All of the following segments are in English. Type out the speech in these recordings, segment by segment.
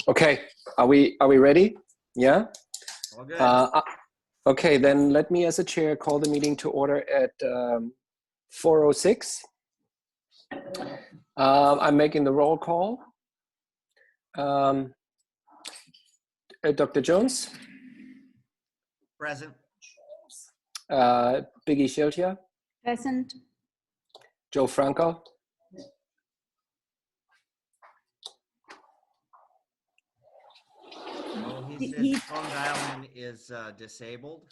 Okay, are we ready? Yeah. All good. Okay, then let me as a chair call the meeting to order at 4:06. I'm making the roll call. Dr. Jones, Present. Biggie Shiltia, Present. Joe Franco, Oh, he says phone dial-in is disabled.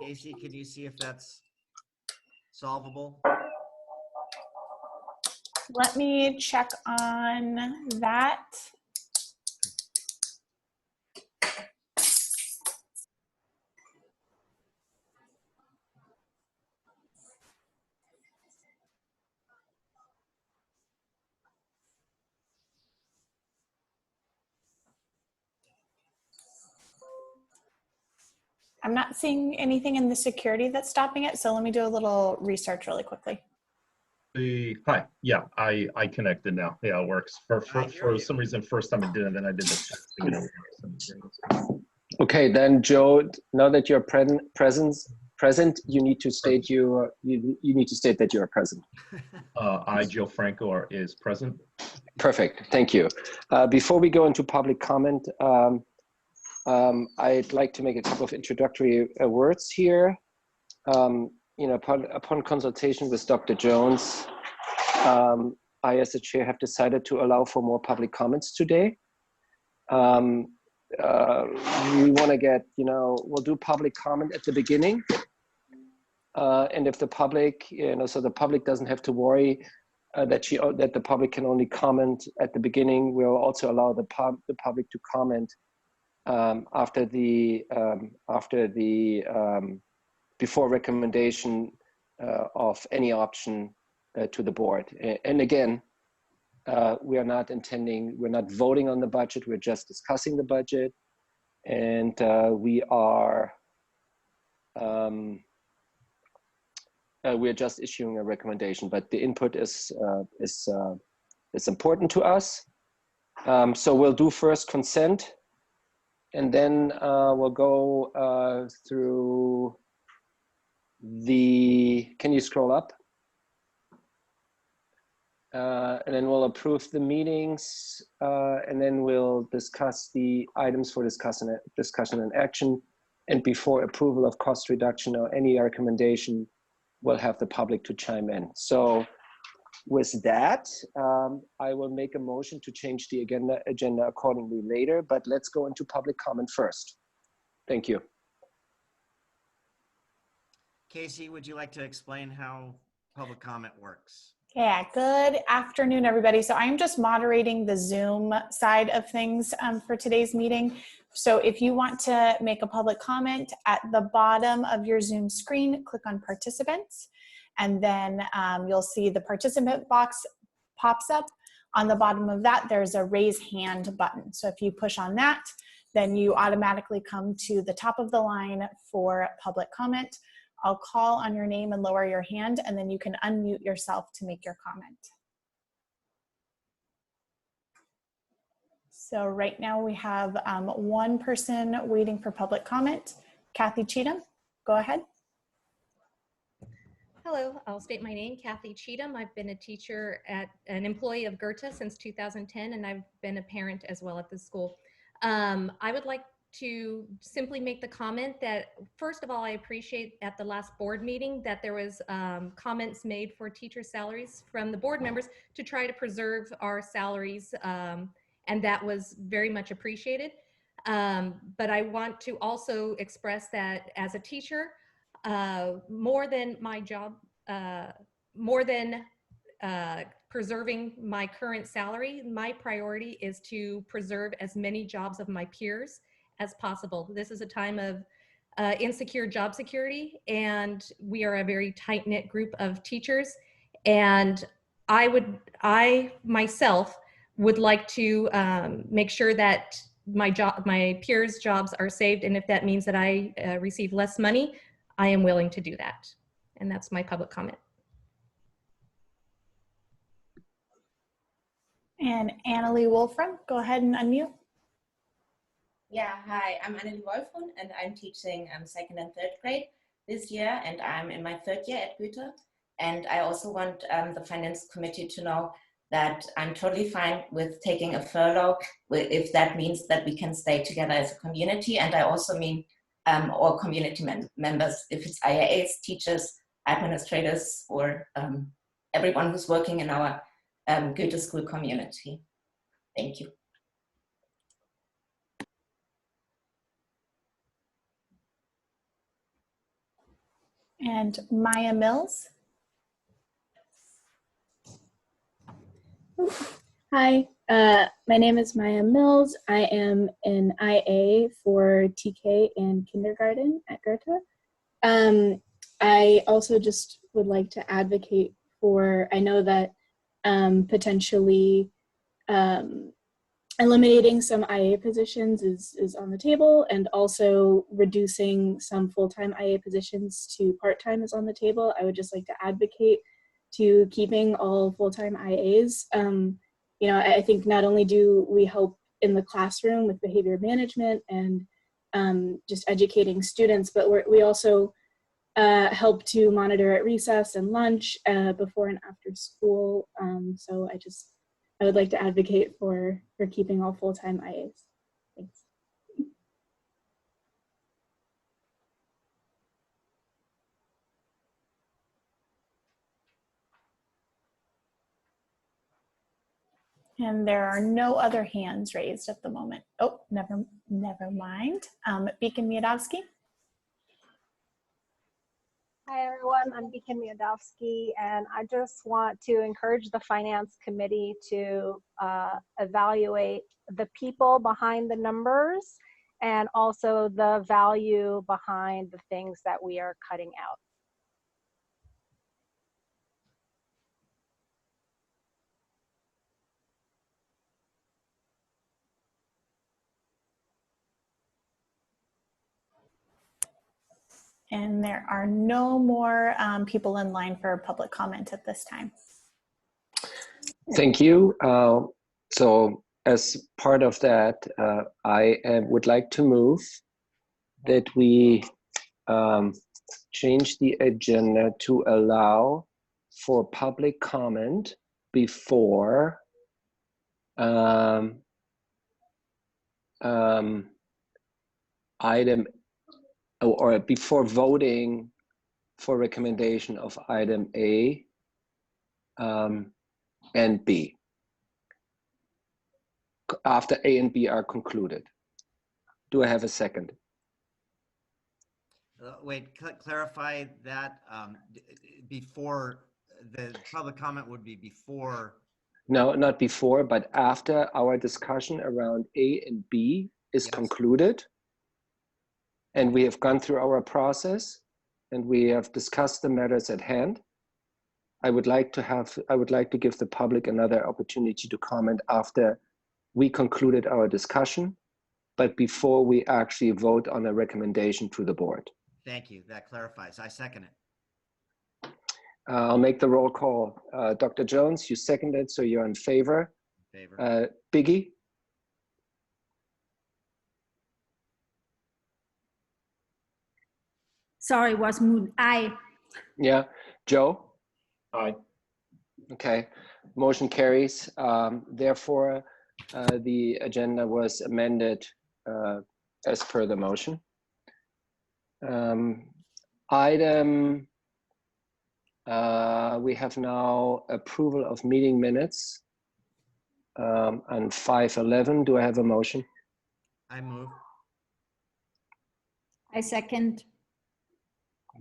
Casey, can you see if that's solvable? Let me check on that. I'm not seeing anything in the security that's stopping it, so let me do a little research really quickly. Hi, yeah, I connected now. Yeah, it works. For hear you. some reason, first time it didn't, then I did the test to get it. Okay, then Joe, now that you're present, you need to state you need to state that you are present. I, Joe Franco, is present. Perfect, thank you. Before we go into public comment, I'd like to make a couple of introductory words here. Upon consultation with Dr. Jones, I, as the chair, have decided to allow for more public comments today. We want to get, we'll do public comment at the beginning. And if the public, so the public doesn't have to worry that the public can only comment at the beginning, we'll also allow the public to comment before recommendation of any option to the board. And again, we're not voting on the budget, we're just discussing the budget. And we're just issuing a recommendation, but the input is important to us. So we'll do first consent, and then we'll go through can you scroll up? And then we'll approve the meetings, and then we'll discuss the items for discussion and action. And before approval of cost reduction or any recommendation, we'll have the public to chime in. So with that, I will make a motion to change the agenda accordingly later, but let's go into public comment first. Thank you. Casey, would you like to explain how public comment works? Yeah, good afternoon, everybody. So I'm just moderating the Zoom side of things for today's meeting. So if you want to make a public comment, at the bottom of your Zoom screen, click on participants, and then you'll see the participant box pops up. On the bottom of that, there's a raise hand button. So if you push on that, then you automatically come to the top of the line for public comment. I'll call on your name and lower your hand, and then you can unmute yourself to make your comment. So right now we have one person waiting for public comment. Kathy Cheatham, go ahead. Hello, I'll state my name, Kathy Cheatham. I've been a teacher an employee of Goethe since 2010, and I've been a parent as well at the school. I would like to simply make the comment that, first of all, I appreciate at the last board meeting that there was comments made for teacher salaries from the board members to try to preserve our salaries, and that was very much appreciated. But I want to also express that as a teacher, more than my job, more than preserving my current salary, my priority is to preserve as many jobs of my peers as possible. This is a time of insecure job security, and we are a very tight-knit group of teachers. And I myself would like to make sure that my peers' jobs are saved, and if that means that I receive less money, I am willing to do that. And that's my public comment. And Annalie Wolfram, go ahead and unmute. Yeah, hi, I'm Annelie Wolfram and I'm teaching second and third grade this year, and I'm in my third year at Goethe. And I also want the finance committee to know that I'm totally fine with taking a furlough if that means that we can stay together as a community. And I also mean all community members, if it's IAAs, teachers, administrators, or everyone who's working in our Goethe school community. Thank you. And Maya Mills. Hi, my name is Maya Mills. I am an IA for TK in kindergarten at Goethe. I also just would like to advocate for, I know that potentially eliminating some IA positions is on the table, and also reducing some full-time IA positions to part-time is on the table. I would just like to advocate to keeping all full-time IAs. You know, I think not only do we help in the classroom with behavior management and just educating students, but we also help to monitor at recess and lunch before and after school. So I would like to advocate for keeping all full-time IAs. Thanks. And there are no other hands raised at the moment. Oh, never mind. Beacon Miodowski. Hi everyone, I'm Beacon Miodowski, and I just want to encourage the Finance Committee to evaluate the people behind the numbers and also the value behind the things that we are cutting out. And there are no more people in line for public comment at this time. Thank you. So as part of that, I would like to move that we change the agenda to allow for public comment before item or before voting for recommendation of item A and B, after A and B are concluded. Do I have a second? Wait, clarify that before the public comment would be before. No, not before, but after our discussion around A and B is concluded, and we have gone through our process and we have discussed the matters at hand. I would like to give the public another opportunity to comment after we concluded our discussion, but before we actually vote on a recommendation to the board. Thank you. That clarifies. I second it. I'll make the roll call. Dr. Jones, you seconded, so you're in favor. In favor. Biggie? Sorry, was moved. Aye. Yeah. Joe? Aye. Okay. Motion carries. Therefore, the agenda was amended as per the motion. We have now approval of meeting minutes on 5/11. Do I have a motion? I move. I second.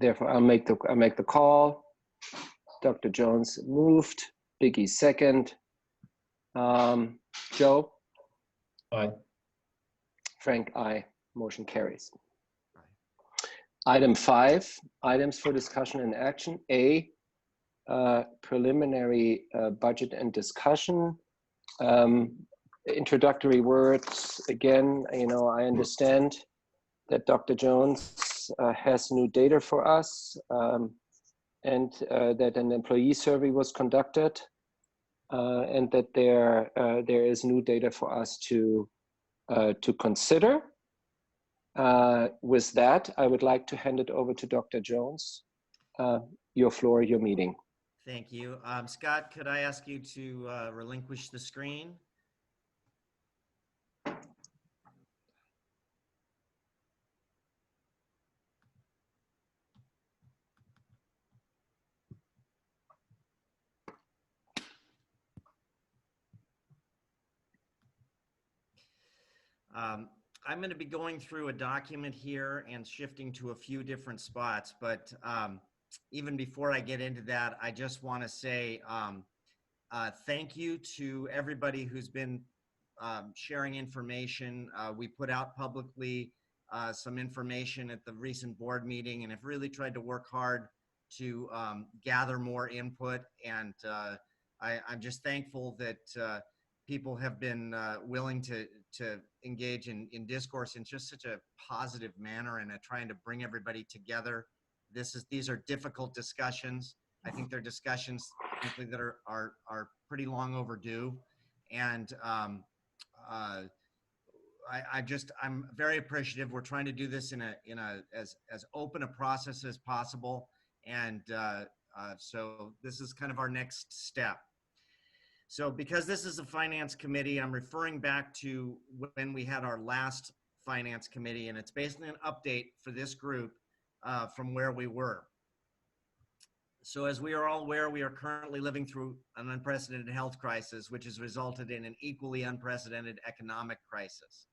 Therefore, I'll make the call. Dr. Jones moved. Biggie second. Joe? Aye. Frank, aye. Motion carries. Item 5, items for discussion and action. A, preliminary budget and discussion. Introductory words. Again, I understand that Dr. Jones has new data for us, and that an employee survey was conducted. and that there is new data for us to consider. With that, I would like to hand it over to Dr. Jones. Your floor, your meeting. Thank you. Scott, could I ask you to relinquish the screen? I'm going to be going through a document here and shifting to a few different spots, but even before I get into that, I just want to say thank you to everybody who's been sharing information. We put out publicly some information at the recent board meeting and have really tried to work hard to gather more input. And I'm just thankful that people have been willing to engage in discourse in just such a positive manner and trying to bring everybody together. These are difficult discussions. I think they're discussions frankly that are pretty long overdue. And I'm very appreciative. We're trying to do this in as open a process as possible. And so this is kind of our next step. So because this is a finance committee, I'm referring back to when we had our last finance committee, and it's basically an update for this group from where we were. So as we are all aware, we are currently living through an unprecedented health crisis, which has resulted in an equally unprecedented economic crisis.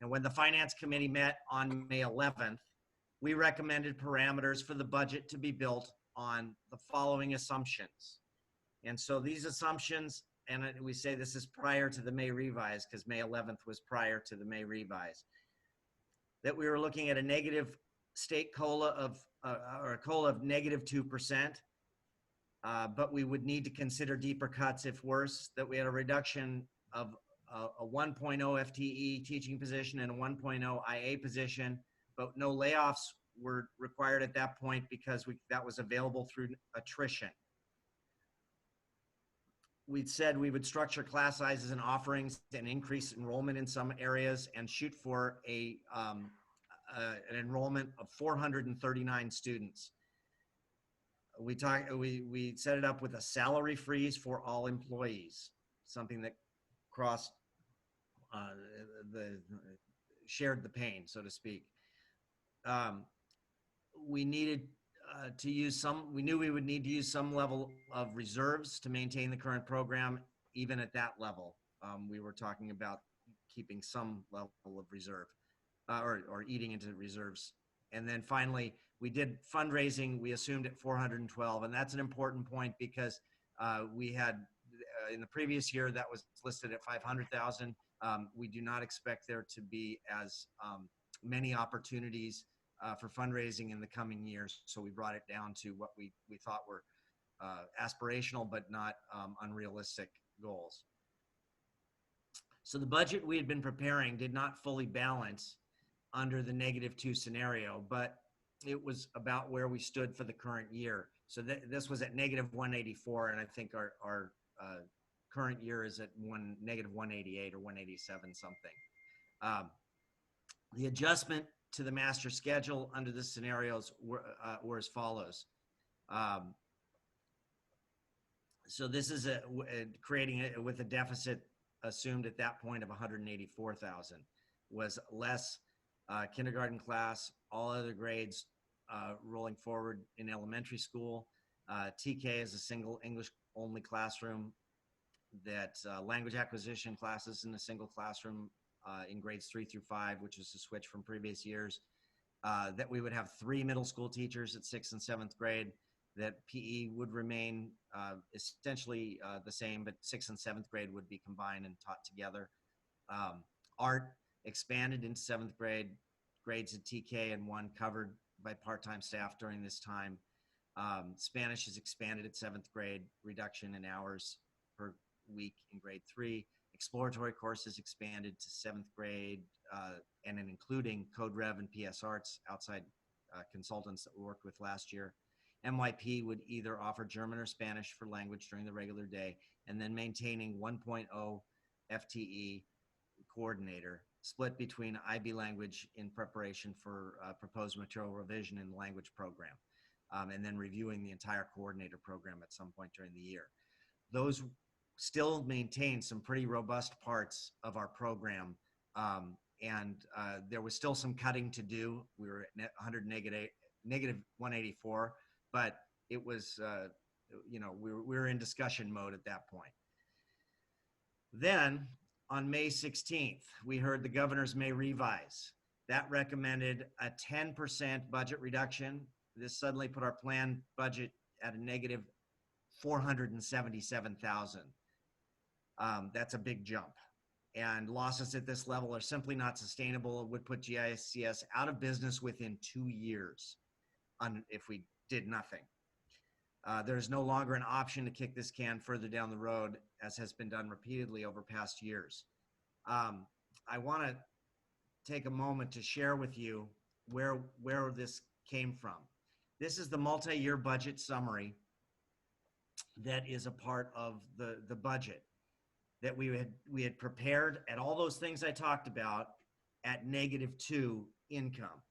And when the finance committee met on May 11th, we recommended parameters for the budget to be built on the following assumptions. And so these assumptions, and we say this is prior to the May revise because May 11th was prior to the May revise, that we were looking at a negative state COLA of, or a COLA of -2%, but we would need to consider deeper cuts if worse, that we had a reduction of a 1.0 FTE teaching position and a 1.0 IA position, but no layoffs were required at that point because that was available through attrition. We'd said we would structure class sizes and offerings and increase enrollment in some areas and shoot for an enrollment of 439 students. We set it up with a salary freeze for all employees, something that crossed shared the pain, so to speak. We needed we knew we would need to use some level of reserves to maintain the current program, even at that level. We were talking about keeping some level of reserve or eating into reserves. And then finally, we did fundraising, we assumed at 412. And that's an important point because we had, in the previous year, that was listed at 500,000. We do not expect there to be as many opportunities for fundraising in the coming years. So we brought it down to what we thought were aspirational but not unrealistic goals. So the budget we had been preparing did not fully balance under the -2 scenario, but it was about where we stood for the current year. So this was at -184, and I think our current year is at -188 or 187 something. The adjustment to the master schedule under the scenarios were as follows. So this is creating it with a deficit assumed at that point of 184,000, was less kindergarten class, all other grades rolling forward in elementary school. TK is a single English only classroom, that language acquisition classes in a single classroom in grades 3 through 5, which is a switch from previous years, that we would have 3 middle school teachers at 6th and 7th grade, that PE would remain essentially the same, but 6th and 7th grade would be combined and taught together. Art expanded into 7th grade, grades at TK and 1 covered by part-time staff during this time. Spanish is expanded at 7th grade, reduction in hours per week in grade 3. Exploratory courses expanded to 7th grade, and then including Code Rev and PS Arts, outside consultants that we worked with last year. MYP would either offer German or Spanish for language during the regular day, and then maintaining 1.0 FTE coordinator, split between IB language in preparation for proposed material revision in the language program, and then reviewing the entire coordinator program at some point during the year. Those still maintain some pretty robust parts of our program, and there was still some cutting to do. We were at negative 184, but it was, we were in discussion mode at that point. Then on May 16th, we heard the governor's May revise. That recommended a 10% budget reduction. This suddenly put our planned budget at a negative 477,000. That's a big jump. And losses at this level are simply not sustainable. It would put GICS out of business within 2 years if we did nothing. There's no longer an option to kick this can further down the road, as has been done repeatedly over past years. I want to take a moment to share with you where this came from. This is the multi-year budget summary that is a part of the budget that we had prepared at all those things I talked about at -2 income.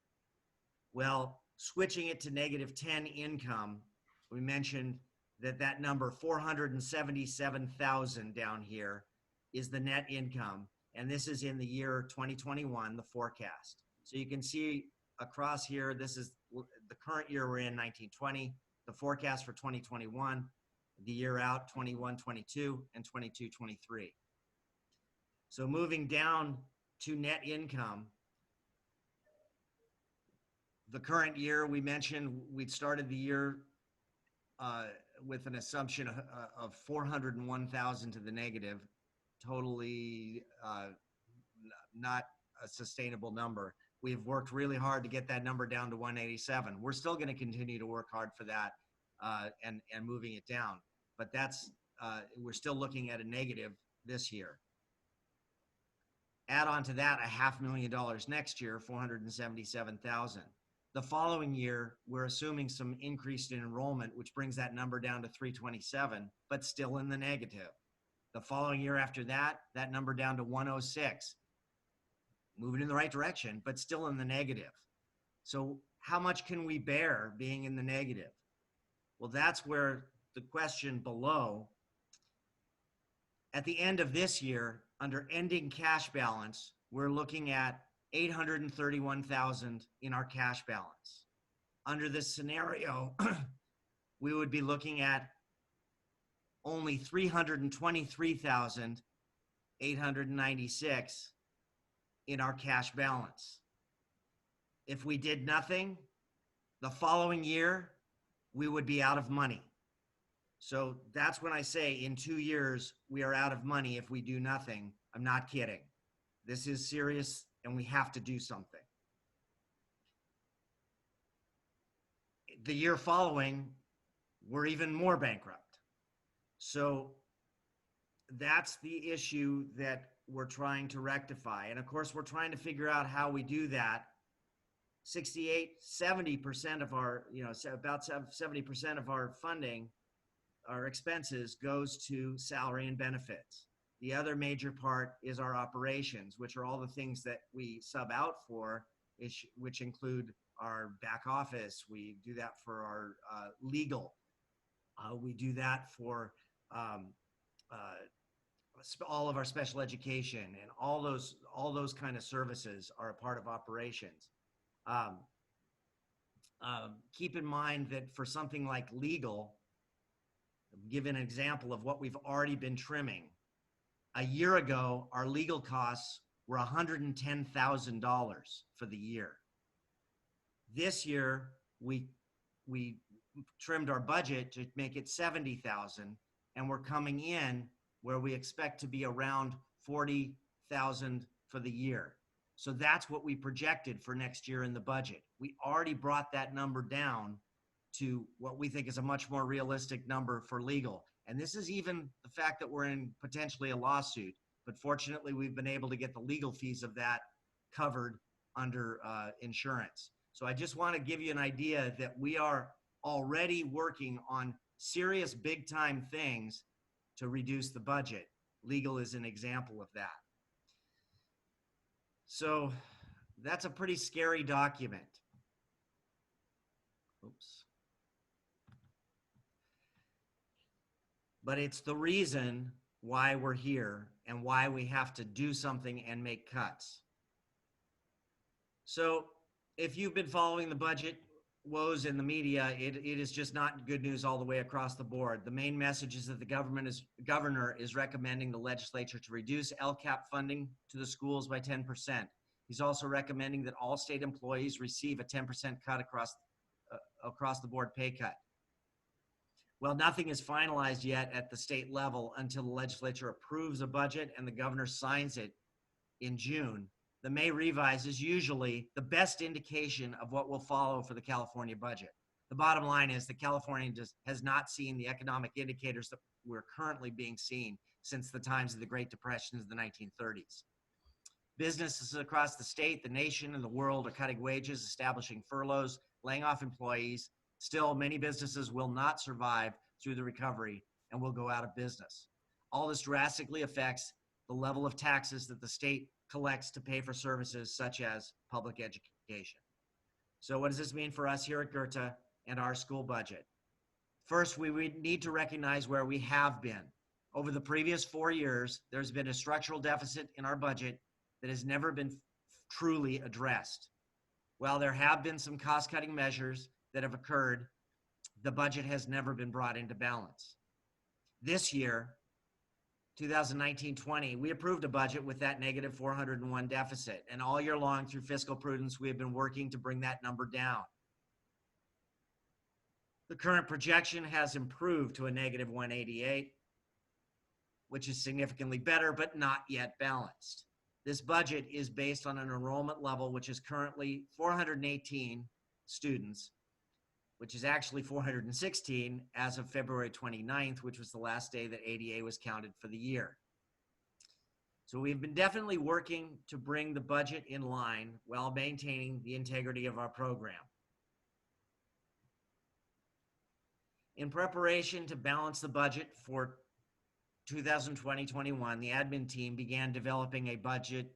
Well, switching it to -10 income, we mentioned that number 477,000 down here is the net income, and this is in the year 2021, the forecast. So you can see across here, this is the current year we're in, 1920, the forecast for 2021, the year out, 21-22, and 22-23. So moving down to net income, the current year, we mentioned we'd started the year with an assumption of 401,000 to the negative, totally not a sustainable number. We've worked really hard to get that number down to 187. We're still going to continue to work hard for that and moving it down, but that's we're still looking at a negative this year. Add on to that $500,000 next year, 477,000. The following year, we're assuming some increased in enrollment, which brings that number down to 327, but still in the negative. The following year after that, that number down to 106, moving in the right direction, but still in the negative. So how much can we bear being in the negative? Well, that's where the question below, at the end of this year, under ending cash balance, we're looking at 831,000 in our cash balance. Under this scenario, we would be looking at only 323,896 in our cash balance. If we did nothing, the following year, we would be out of money. So that's when I say in 2 years, we are out of money if we do nothing. I'm not kidding. This is serious and we have to do something. The year following, we're even more bankrupt. So that's the issue that we're trying to rectify. And of course, we're trying to figure out how we do that. 70% of our, about 70% of our funding, our expenses goes to salary and benefits. The other major part is our operations, which are all the things that we sub out for, which include our back office. We do that for our legal. We do that for all of our special education, and all those kind of services are a part of operations. Keep in mind that for something like legal, give an example of what we've already been trimming. A year ago, our legal costs were $110,000 for the year. This year, we trimmed our budget to make it 70,000, and we're coming in where we expect to be around 40,000 for the year. So that's what we projected for next year in the budget. We already brought that number down to what we think is a much more realistic number for legal. And this is even the fact that we're in potentially a lawsuit, but fortunately we've been able to get the legal fees of that covered under insurance. So I just want to give you an idea that we are already working on serious big time things to reduce the budget. Legal is an example of that. So that's a pretty scary document. Oops. But it's the reason why we're here and why we have to do something and make cuts. So if you've been following the budget woes in the media, it is just not good news all the way across the board. The main message is that the governor is recommending the legislature to reduce LCAP funding to the schools by 10%. He's also recommending that all state employees receive a 10% cut across the board pay cut. Well, nothing is finalized yet at the state level until the legislature approves a budget and the governor signs it in June. The May revise is usually the best indication of what will follow for the California budget. The bottom line is that California has not seen the economic indicators that were currently being seen since the times of the Great Depression of the 1930s. Businesses across the state, the nation, and the world are cutting wages, establishing furloughs, laying off employees. Still, many businesses will not survive through the recovery and will go out of business. All this drastically affects the level of taxes that the state collects to pay for services such as public education. So what does this mean for us here at Goethe and our school budget? First, we need to recognize where we have been. Over the previous 4 years, there's been a structural deficit in our budget that has never been truly addressed. While there have been some cost-cutting measures that have occurred, the budget has never been brought into balance. This year, 2019-20, we approved a budget with that negative 401 deficit, and all year long through fiscal prudence, we have been working to bring that number down. The current projection has improved to a negative 188, which is significantly better, but not yet balanced. This budget is based on an enrollment level, which is currently 418 students, which is actually 416 as of February 29th, which was the last day that ADA was counted for the year. So we've been definitely working to bring the budget in line while maintaining the integrity of our program. In preparation to balance the budget for 2020-21, the admin team began developing a budget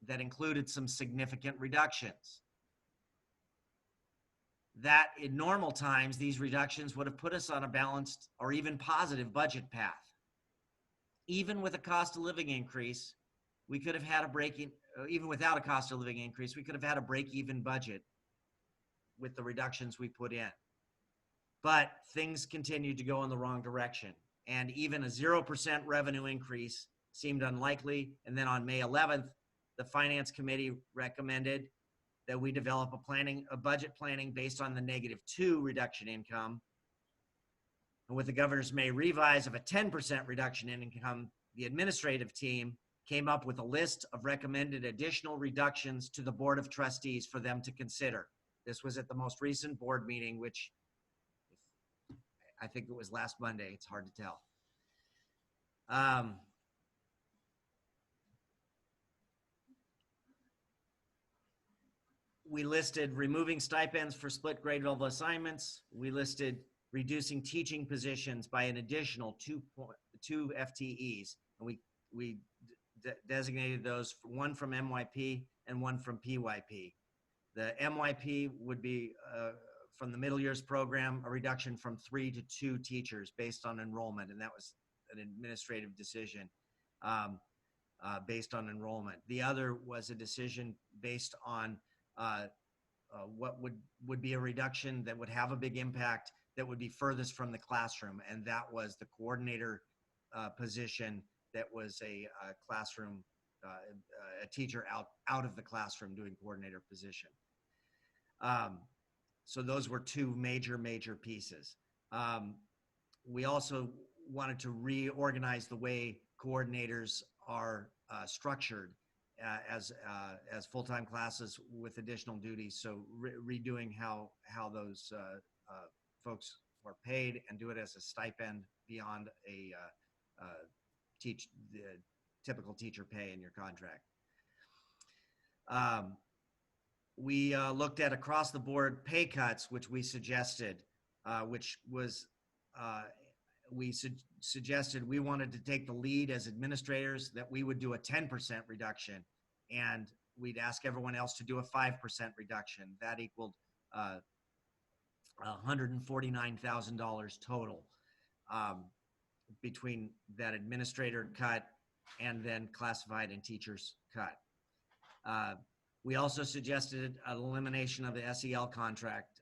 that included some significant reductions. That in normal times, these reductions would have put us on a balanced or even positive budget path. Even with a cost of living increase, we could have had a even without a cost of living increase, we could have had a break-even budget with the reductions we put in. But things continued to go in the wrong direction. And even a 0% revenue increase seemed unlikely. And then on May 11th, the Finance Committee recommended that we develop a budget planning based on the -2 reduction income. And with the governor's May revise of a 10% reduction in income, the administrative team came up with a list of recommended additional reductions to the Board of Trustees for them to consider. This was at the most recent board meeting, which I think it was last Monday. It's hard to tell. We listed removing stipends for split grade level assignments. We listed reducing teaching positions by an additional two FTEs. And we designated those, one from MYP and one from PYP. The MYP would be from the middle years program, a reduction from 3 to 2 teachers based on enrollment. And that was an administrative decision based on enrollment. The other was a decision based on what would be a reduction that would have a big impact that would be furthest from the classroom. And that was the coordinator position that was a classroom, a teacher out of the classroom doing coordinator position. So those were 2 major pieces. We also wanted to reorganize the way coordinators are structured as full-time classes with additional duties. So redoing how those folks are paid and do it as a stipend beyond the typical teacher pay in your contract. We looked at across the board pay cuts, which we suggested, which was we suggested we wanted to take the lead as administrators, that we would do a 10% reduction, and we'd ask everyone else to do a 5% reduction. That equaled $149,000 total between that administrator cut and then classified and teachers cut. We also suggested an elimination of the SEL contract,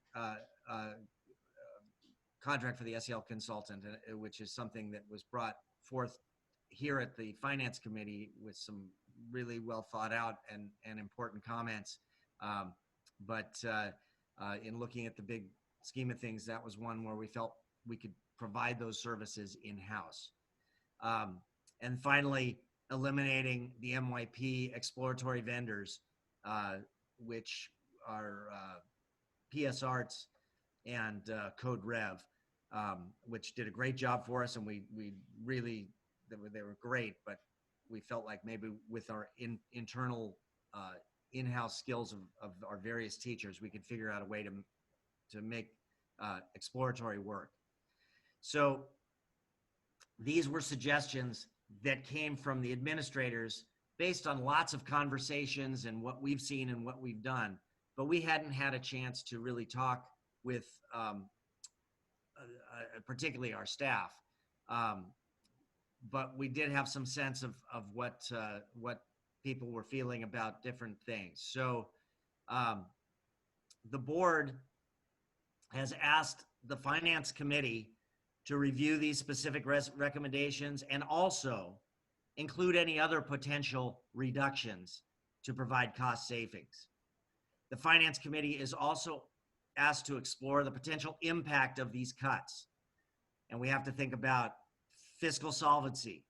contract for the SEL consultant, which is something that was brought forth here at the Finance Committee with some really well thought out and important comments. But in looking at the big scheme of things, that was one where we felt we could provide those services in-house. And finally, eliminating the MYP exploratory vendors, which are PS Arts and Code Rev, which did a great job for us, and we really, they were great, but we felt like maybe with our internal in-house skills of our various teachers, we could figure out a way to make exploratory work. So these were suggestions that came from the administrators based on lots of conversations and what we've seen and what we've done, but we hadn't had a chance to really talk with particularly our staff. But we did have some sense of what people were feeling about different things. So the board has asked the Finance Committee to review these specific recommendations and also include any other potential reductions to provide cost savings. The Finance Committee is also asked to explore the potential impact of these cuts. And we have to think about fiscal solvency.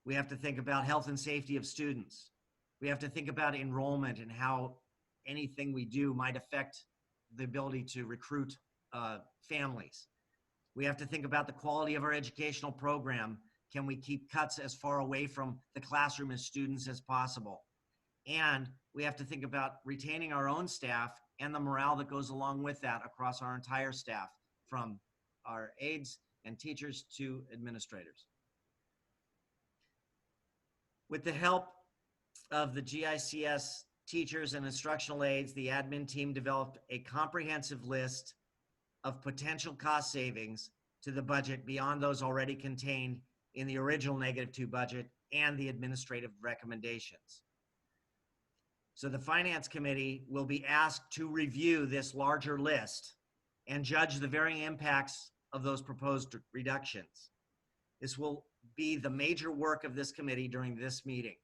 We have to think about health and safety of students. We have to think about enrollment and how anything we do might affect the ability to recruit families. We have to think about the quality of our educational program. Can we keep cuts as far away from the classroom and students as possible? And we have to think about retaining our own staff and the morale that goes along with that across our entire staff, from our aides and teachers to administrators. With the help of the GICS teachers and instructional aides, the admin team developed a comprehensive list of potential cost savings to the budget beyond those already contained in the original -2 budget and the administrative recommendations. So the Finance Committee will be asked to review this larger list and judge the varying impacts of those proposed reductions. This will be the major work of this committee during this meeting.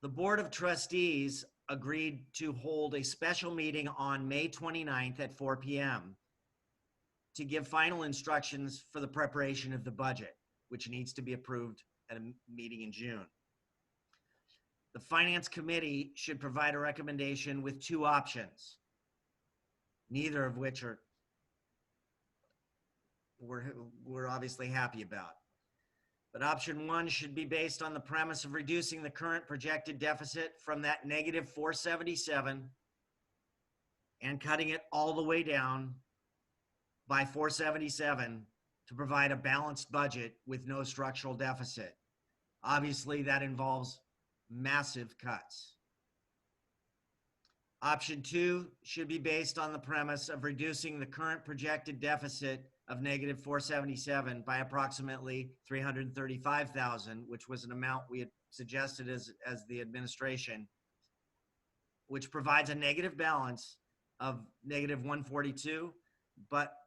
The Board of Trustees agreed to hold a special meeting on May 29th at 4 p.m. to give final instructions for the preparation of the budget, which needs to be approved at a meeting in June. The Finance Committee should provide a recommendation with 2 options, neither of which we're obviously happy about. But option 1 should be based on the premise of reducing the current projected deficit from that -477 and cutting it all the way down by 477 to provide a balanced budget with no structural deficit. Obviously, that involves massive cuts. Option 2 should be based on the premise of reducing the current projected deficit of -477 by approximately $335,000, which was an amount we had suggested as the administration, which provides a negative balance of -142,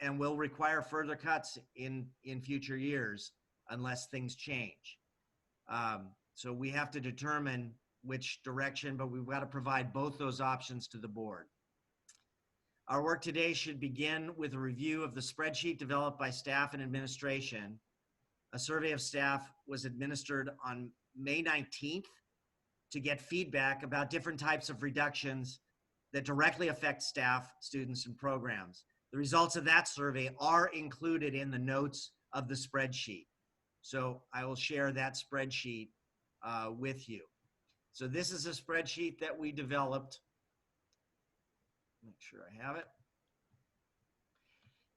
and will require further cuts in future years unless things change. So we have to determine which direction, but we've got to provide both those options to the board. Our work today should begin with a review of the spreadsheet developed by staff and administration. A survey of staff was administered on May 19th to get feedback about different types of reductions that directly affect staff, students, and programs. The results of that survey are included in the notes of the spreadsheet. So I will share that spreadsheet with you. So this is a spreadsheet that we developed. Make sure I have it.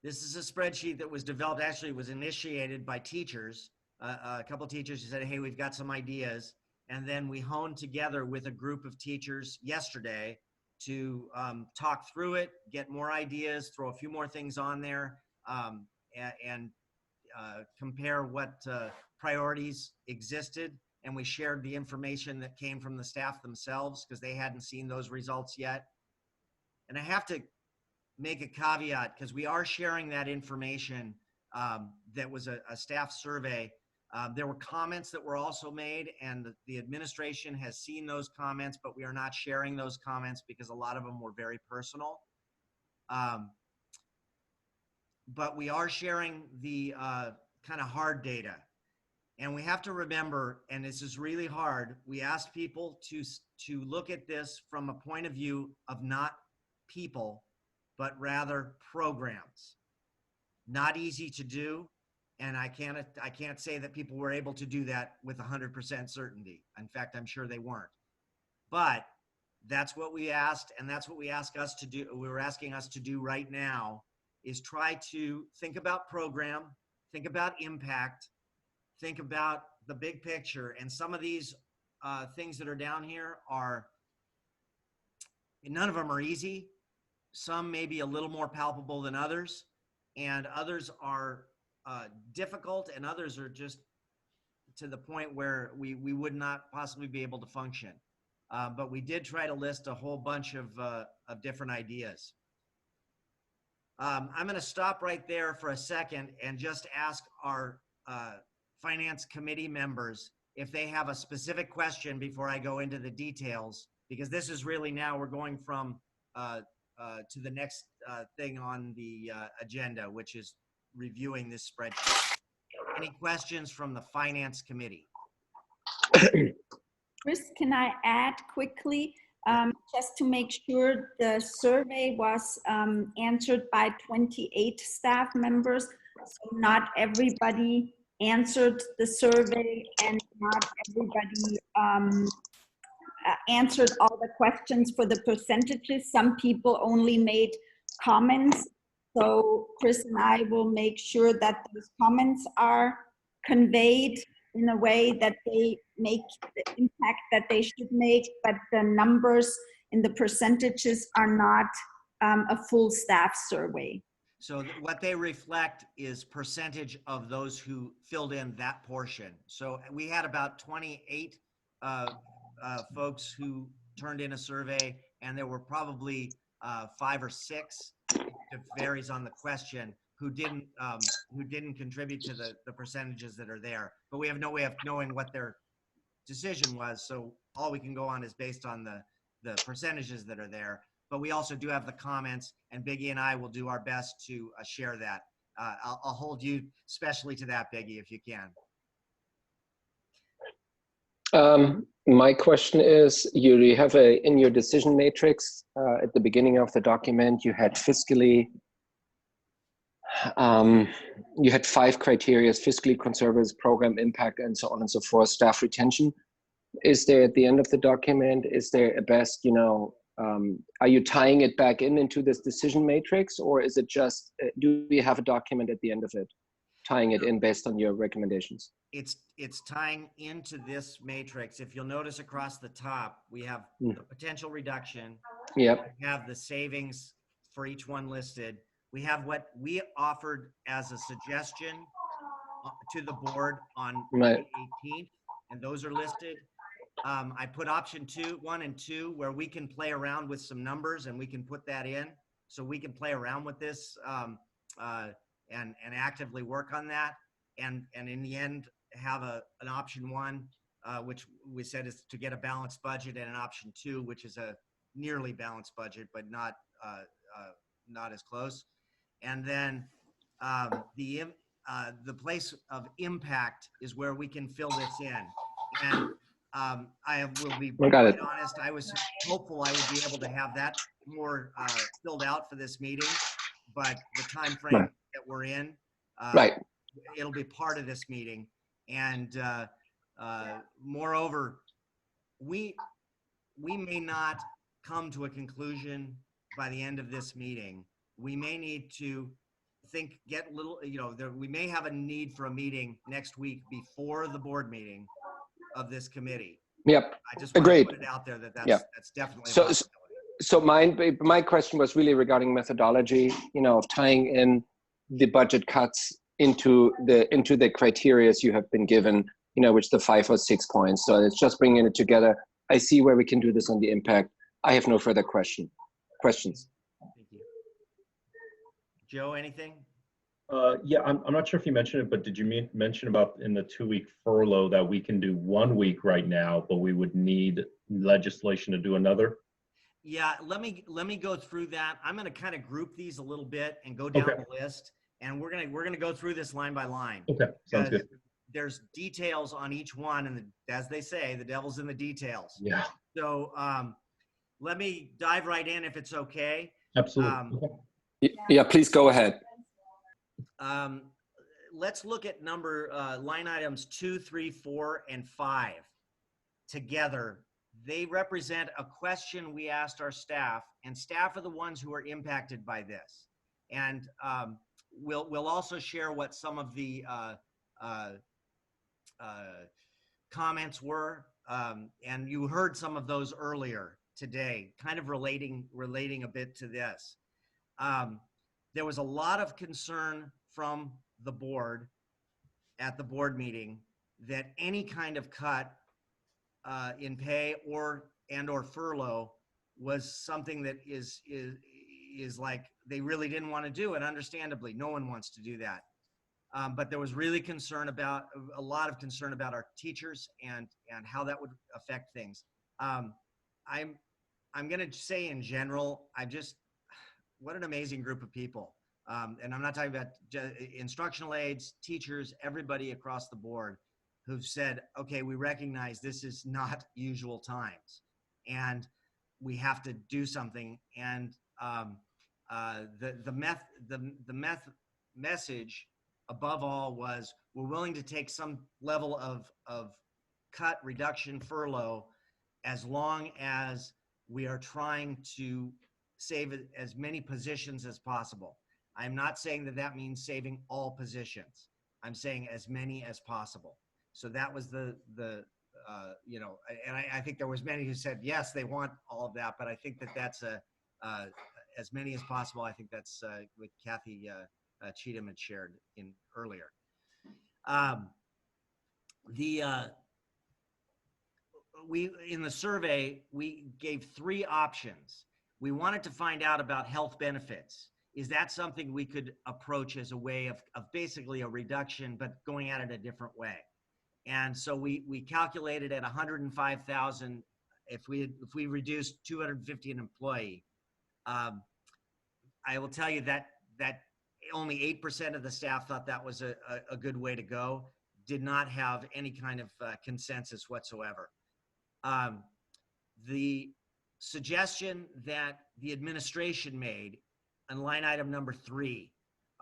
This is a spreadsheet that was developed, actually it was initiated by teachers. A couple teachers who said, hey, we've got some ideas. And then we honed together with a group of teachers yesterday to talk through it, get more ideas, throw a few more things on there, and compare what priorities existed. And we shared the information that came from the staff themselves because they hadn't seen those results yet. And I have to make a caveat because we are sharing that information that was a staff survey. There were comments that were also made, and the administration has seen those comments, but we are not sharing those comments because a lot of them were very personal. But we are sharing the kind of hard data. And we have to remember, and this is really hard, we asked people to look at this from a point of view of not people, but rather programs. Not easy to do. And I can't say that people were able to do that with 100% certainty. In fact, I'm sure they weren't. But that's what we asked, and that's what we ask us to do. We're asking us to do right now is try to think about program, think about impact, think about the big picture. And some of these things that are down here are, none of them are easy. Some may be a little more palpable than others, and others are difficult, and others are just to the point where we would not possibly be able to function. But we did try to list a whole bunch of different ideas. I'm going to stop right there for a second and just ask our finance committee members if they have a specific question before I go into the details, because this is really now we're going from to the next thing on the agenda, which is reviewing this spreadsheet. Any questions from the finance committee? Chris, can I add quickly, just to make sure the survey was answered by 28 staff members, so not everybody answered the survey and not everybody answered all the questions for the percentages. Some people only made comments. So Chris and I will make sure that those comments are conveyed in a way that they make the impact that they should make, but the numbers in the percentages are not a full staff survey. So what they reflect is percentage of those who filled in that portion. So we had about 28 folks who turned in a survey, and there were probably 5 or 6, it varies on the question, who didn't contribute to the percentages that are there. But we have no way of knowing what their decision was, so all we can go on is based on the percentages that are there. But we also do have the comments, and Biggie and I will do our best to share that. I'll hold you specially to that, Biggie, if you can. My question is, you have in your decision matrix at the beginning of the document, you had fiscally, you had 5 criteria: fiscally conservative, program impact, and so on and so forth, staff retention. Is there at the end of the document, is there a best, you know, are you tying it back into this decision matrix, or is it just, do we have a document at the end of it, tying it in based on your recommendations? It's tying into this matrix. If you'll notice across the top, we have the potential reduction. Yep. We have the savings for each one listed. We have what we offered as a suggestion to the board on May 18th, and those are listed. I put option 1 and 2 where we can play around with some numbers, and we can put that in, so we can play around with this and actively work on that, and in the end have an option 1, which we said is to get a balanced budget, and an option 2, which is a nearly balanced budget but not as close. And then the place of impact is where we can fill this in. And I will be quite honest, I was hopeful I would be able to have that more filled out for this meeting, but the time frame that we're in, it'll be part of this meeting. And moreover, we may not come to a conclusion by the end of this meeting. We may need to think get little, we may have a need for a meeting next week before the board meeting of this committee. Yep. I just want to Agreed. put it out there that's Yeah. that's definitely a So, possibility. so my question was really regarding methodology, of tying in the budget cuts into the criteria you have been given, which the 5 or 6 points. So it's just bringing it together. I see where we can do this on the impact. I have no further questions. Thank you. Joe, anything? Yeah, I'm not sure if you mentioned it, but did you mention about in the 2-week furlough that we can do 1 week right now, but we would need legislation to do another? Yeah, let me go through that. I'm going to kind of group these a little bit and go down the list, and we're gonna go through this line by line. Okay, sounds good. There's details on each one, and as they say, the devil's in the details. Yeah, So let me dive right in if it's okay. absolutely. Yeah, please go ahead. Let's look at line items 2, 3, 4, and 5 together. They represent a question we asked our staff, and staff are the ones who are impacted by this. And we'll also share what some of the comments were, and you heard some of those earlier today, kind of relating a bit to this. There was a lot of concern from the board at the board meeting that any kind of cut in pay or furlough was something that is like they really didn't want to do, and understandably, no one wants to do that. But there was really a lot of concern about our teachers and how that would affect things. I'm going to say in general, what an amazing group of people. And I'm not talking about instructional aides, teachers, everybody across the board who've said, okay, we recognize this is not usual times and we have to do something. And the message above all was we're willing to take some level of cut, reduction, furlough, as long as we are trying to save as many positions as possible. I'm not saying that means saving all positions. I'm saying as many as possible. So that was and I think there was many who said, yes, they want all of that, but I think that's as many as possible. I think that's what Kathy Cheatham had shared in earlier. In the survey, we gave 3 options. We wanted to find out about health benefits. Is that something we could approach as a way of basically a reduction, but going at it a different way? And so we calculated at 105,000, if we reduced 250 an employee. I will tell you that only 8% of the staff thought that was a good way to go. Did not have any kind of consensus whatsoever. The suggestion that the administration made on line item number 3,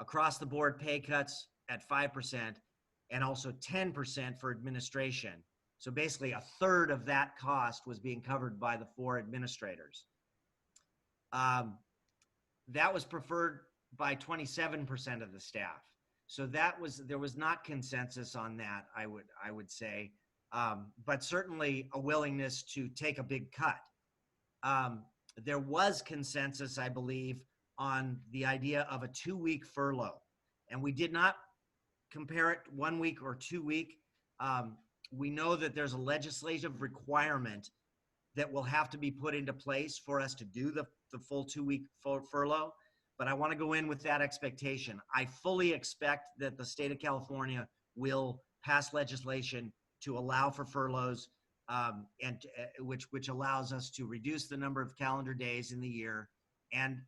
across the board pay cuts at 5% and also 10% for administration. So basically a third of that cost was being covered by the 4 administrators. That was preferred by 27% of the staff. So there was not consensus on that, I would say, but certainly a willingness to take a big cut. There was consensus, I believe, on the idea of a 2-week furlough, and we did not compare it 1 week or 2 week. We know that there's a legislative requirement that will have to be put into place for us to do the full 2-week furlough, but I want to go in with that expectation. I fully expect that the state of California will pass legislation to allow for furloughs, and which allows us to reduce the number of calendar days in the year and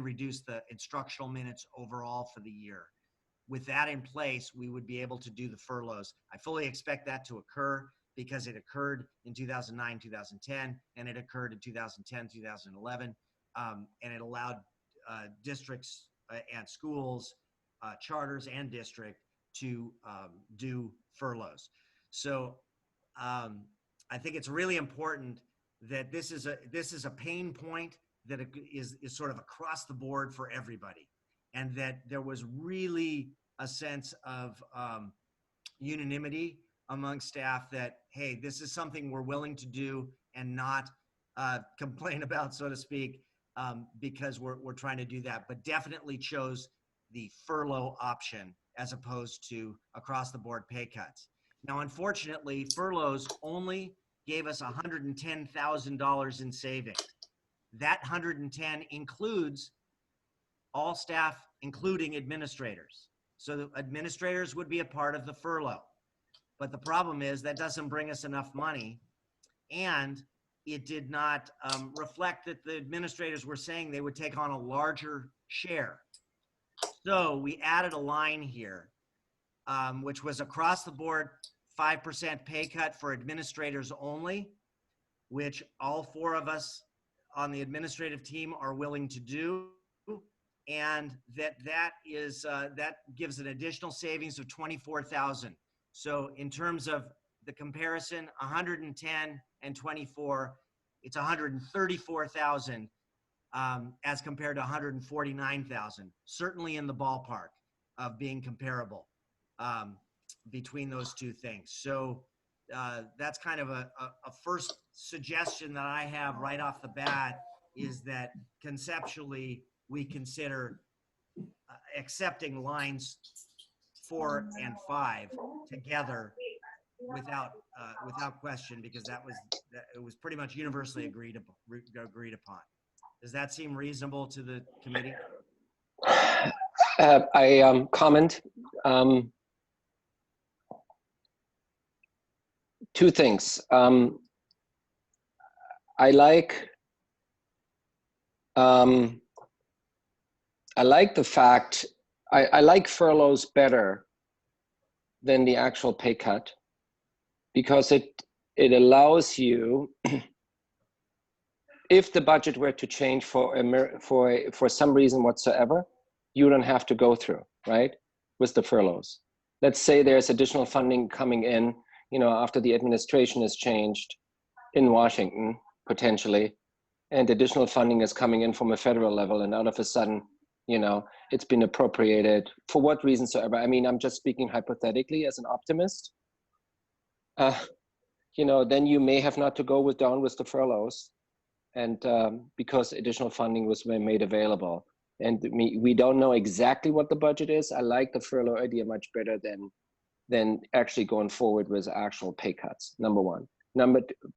reduce the instructional minutes overall for the year. With that in place, we would be able to do the furloughs. I fully expect that to occur because it occurred in 2009, 2010, and it occurred in 2010, 2011, and it allowed districts and schools, charters and district to do furloughs. So I think it's really important that this is a pain point that is sort of across the board for everybody. and that there was really a sense of unanimity among staff that, hey, this is something we're willing to do and not complain about, so to speak, because we're trying to do that, but definitely chose the furlough option as opposed to across the board pay cuts. Now, unfortunately, furloughs only gave us $110,000 in savings. That 110 includes all staff, including administrators. So the administrators would be a part of the furlough. But the problem is that doesn't bring us enough money, and it did not reflect that the administrators were saying they would take on a larger share. So we added a line here, which was across the board 5% pay cut for administrators only, which all 4 of us on the administrative team are willing to do. And that gives an additional savings of 24,000. So in terms of the comparison, 110 and 24, it's 134,000 as compared to 149,000. Certainly in the ballpark of being comparable between those two things. So that's kind of a first suggestion that I have right off the bat, is that conceptually we consider accepting lines 4 and 5 together without question, because it was pretty much universally agreed upon. Does that seem reasonable to the committee? I comment. 2 things. I like the fact, I like furloughs better than the actual pay cut, because it allows you, if the budget were to change for some reason whatsoever, you don't have to go through, right, with the furloughs. Let's say there's additional funding coming in, after the administration has changed in Washington, potentially, and additional funding is coming in from a federal level, and all of a sudden, it's been appropriated for what reason soever. I mean, I'm just speaking hypothetically as an optimist. Then you may have not to go down with the furloughs, and because additional funding was made available. And we don't know exactly what the budget is. I like the furlough idea much better than actually going forward with actual pay cuts, number 1.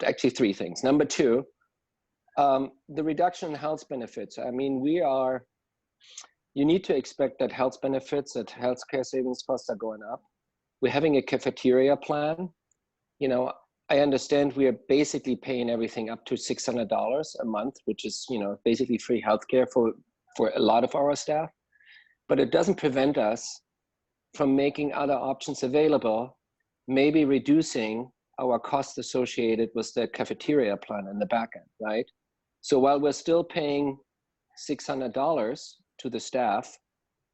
Actually 3 things. Number 2, the reduction in health benefits. I mean, you need to expect that health benefits, that healthcare savings costs are going up. We're having a cafeteria plan. I understand we are basically paying everything up to $600 a month, which is, basically free healthcare for a lot of our staff. But it doesn't prevent us from making other options available, maybe reducing our costs associated with the cafeteria plan in the back end, right? So while we're still paying $600 to the staff,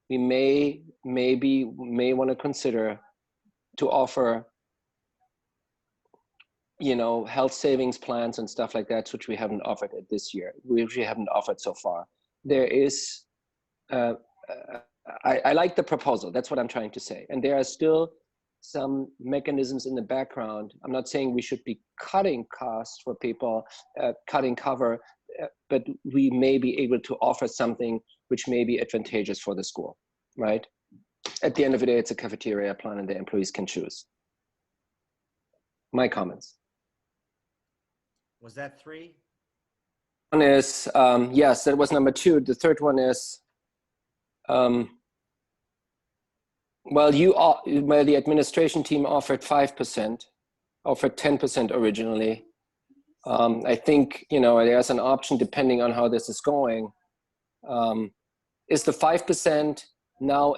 we may want to consider to offer, health savings plans and stuff like that, which we haven't offered it this year. We usually haven't offered so far. There is, I like the proposal. That's what I'm trying to say. And there are still some mechanisms in the background. I'm not saying we should be cutting costs for people, cutting cover, but we may be able to offer something which may be advantageous for the school, right? At the end of the day, it's a cafeteria plan and the employees can choose. My comments. Was that 3? One is, yes, that was number 2. The third one is, the administration team offered 5%, offered 10% originally. I think, there's an option depending on how this is going. Is the 5% now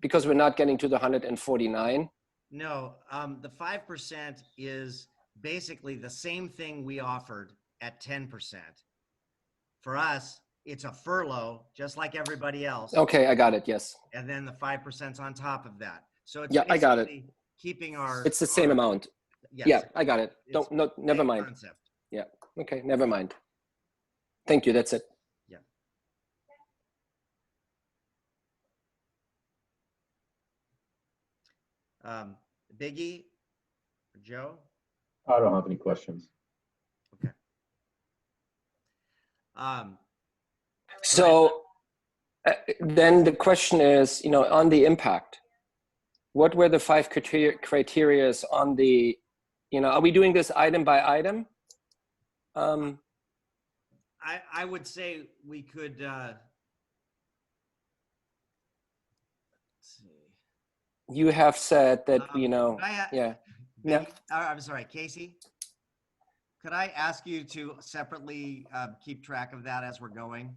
because we're not getting to the 149? No, the 5% is basically the same thing we offered at 10%. For us, it's a furlough, just like everybody else. Okay, I got it, yes. And then the 5%'s on top of that. So it's I got it. Keeping our... It's the same amount. Yes. Yeah, I got it. Never mind. Concept. Yeah, okay, never mind. Thank you, that's it. Biggie or Joe? I don't have any questions. Okay. So then the question is, you know, on the impact, what were the 5 criteria on the, you know, are we doing this item by item? I would say we could, let's see. You have said that, you know, Could I, yeah. Becky, I'm sorry, Casey, could I ask you to separately keep track of that as we're going?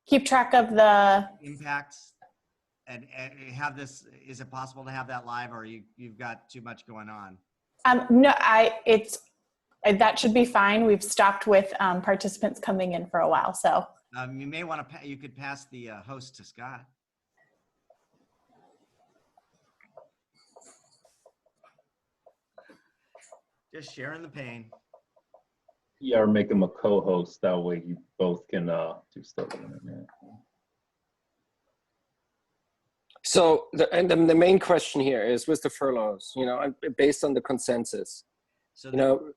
Keep track of the, Impacts and have this, is it possible to have that live, or you've got too much going on? no, that should be fine. We've stopped with participants coming in for a while, so. You may want to, you could pass the host to Scott. Just sharing the pain. Yeah, or make him a co-host. That way you both can do stuff. So the main question here is with the furloughs, you know, based on the consensus, So you know,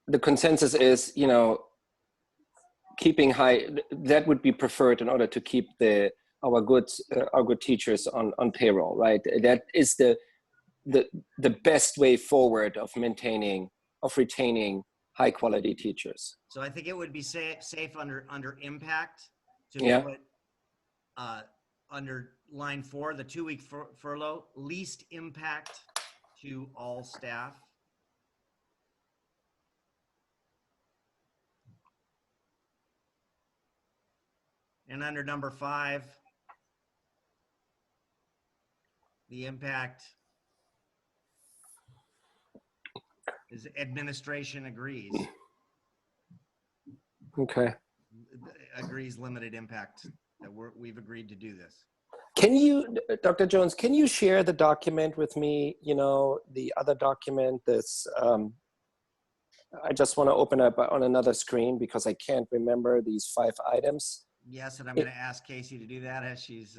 the consensus is, you know, keeping high, that would be preferred in order to keep our good teachers on payroll, right? That is the best way forward of retaining high quality teachers. So I think it would be safe under impact to Yeah. put under line 4, the 2-week furlough, least impact to all staff. And under number 5, the impact is administration agrees. Okay. Agrees limited impact, that we've agreed to do this. Can you, Dr. Jones, can you share the document with me? You know, the other document, this, I just want to open up on another screen because I can't remember these 5 items. Yes, and I'm going to ask Casey to do that as she's,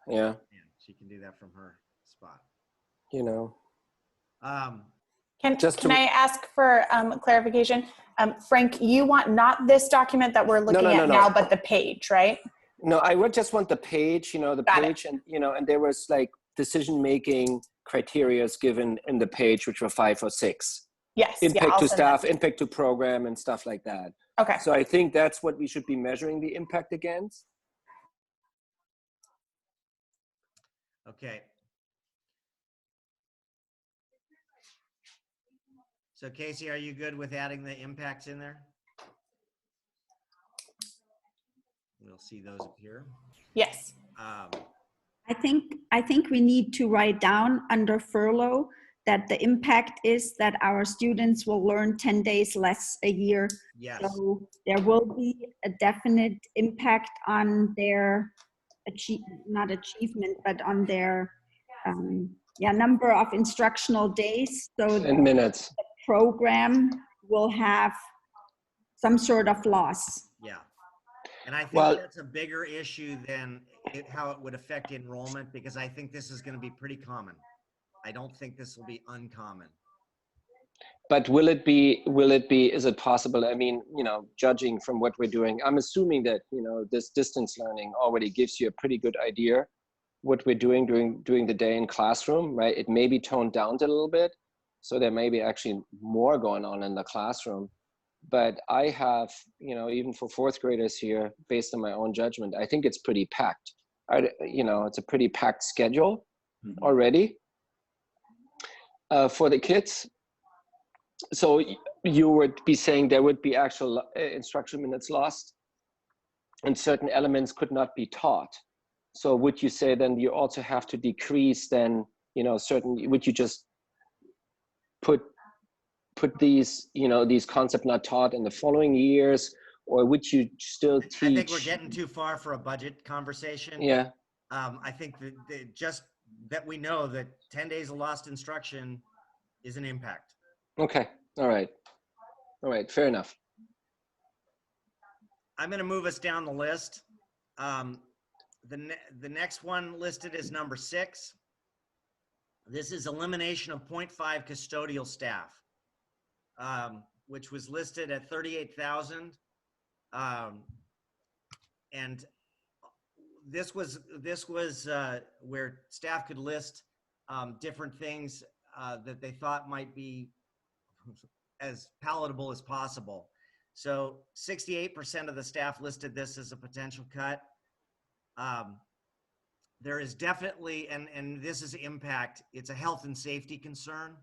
Yeah. she can do that from her spot. You know. Can I ask for clarification? Frank, you want not this document that we're looking at now, but the page, right? No, I would just want the page, you know, the page, and, you know, and there was like decision-making criteria given in the page, which were 5 or 6. Yes. Impact to staff, impact to program, and stuff like that. Okay. So I think that's what we should be measuring the impact against. Okay. So Casey, are you good with adding the impacts in there? We'll see those appear. Yes. I think we need to write down under furlough that the impact is that our students will learn 10 days less a year. Yes. So there will be a definite impact on their not achievement, but on their number of instructional days. So in minutes. The program will have some sort of loss. Yeah. And I think that's a bigger issue than how it would affect enrollment, because I think this is going to be pretty common. I don't think this will be uncommon. But will it be, is it possible? I mean, you know, judging from what we're doing, I'm assuming that, you know, this distance learning already gives you a pretty good idea what we're doing during the day in classroom, right? It may be toned down a little bit. So there may be actually more going on in the classroom. But I have, you know, even for 4th graders here, based on my own judgment, I think it's pretty packed. You know, it's a pretty packed schedule already for the kids. So you would be saying there would be actual instruction minutes lost and certain elements could not be taught. So would you say then you also have to decrease then, you know, would you just put these, you know, these concepts not taught in the following years, or would you still teach? I think we're getting too far for a budget conversation. Yeah. I think that just that we know that 10 days of lost instruction is an impact. Okay. All right. Fair enough. I'm going to move us down the list. The next one listed is number 6. This is elimination of 0.5 custodial staff, which was listed at 38,000. And this was where staff could list different things that they thought might be as palatable as possible. So 68% of the staff listed this as a potential cut. There is definitely, and this is impact, it's a health and safety concern.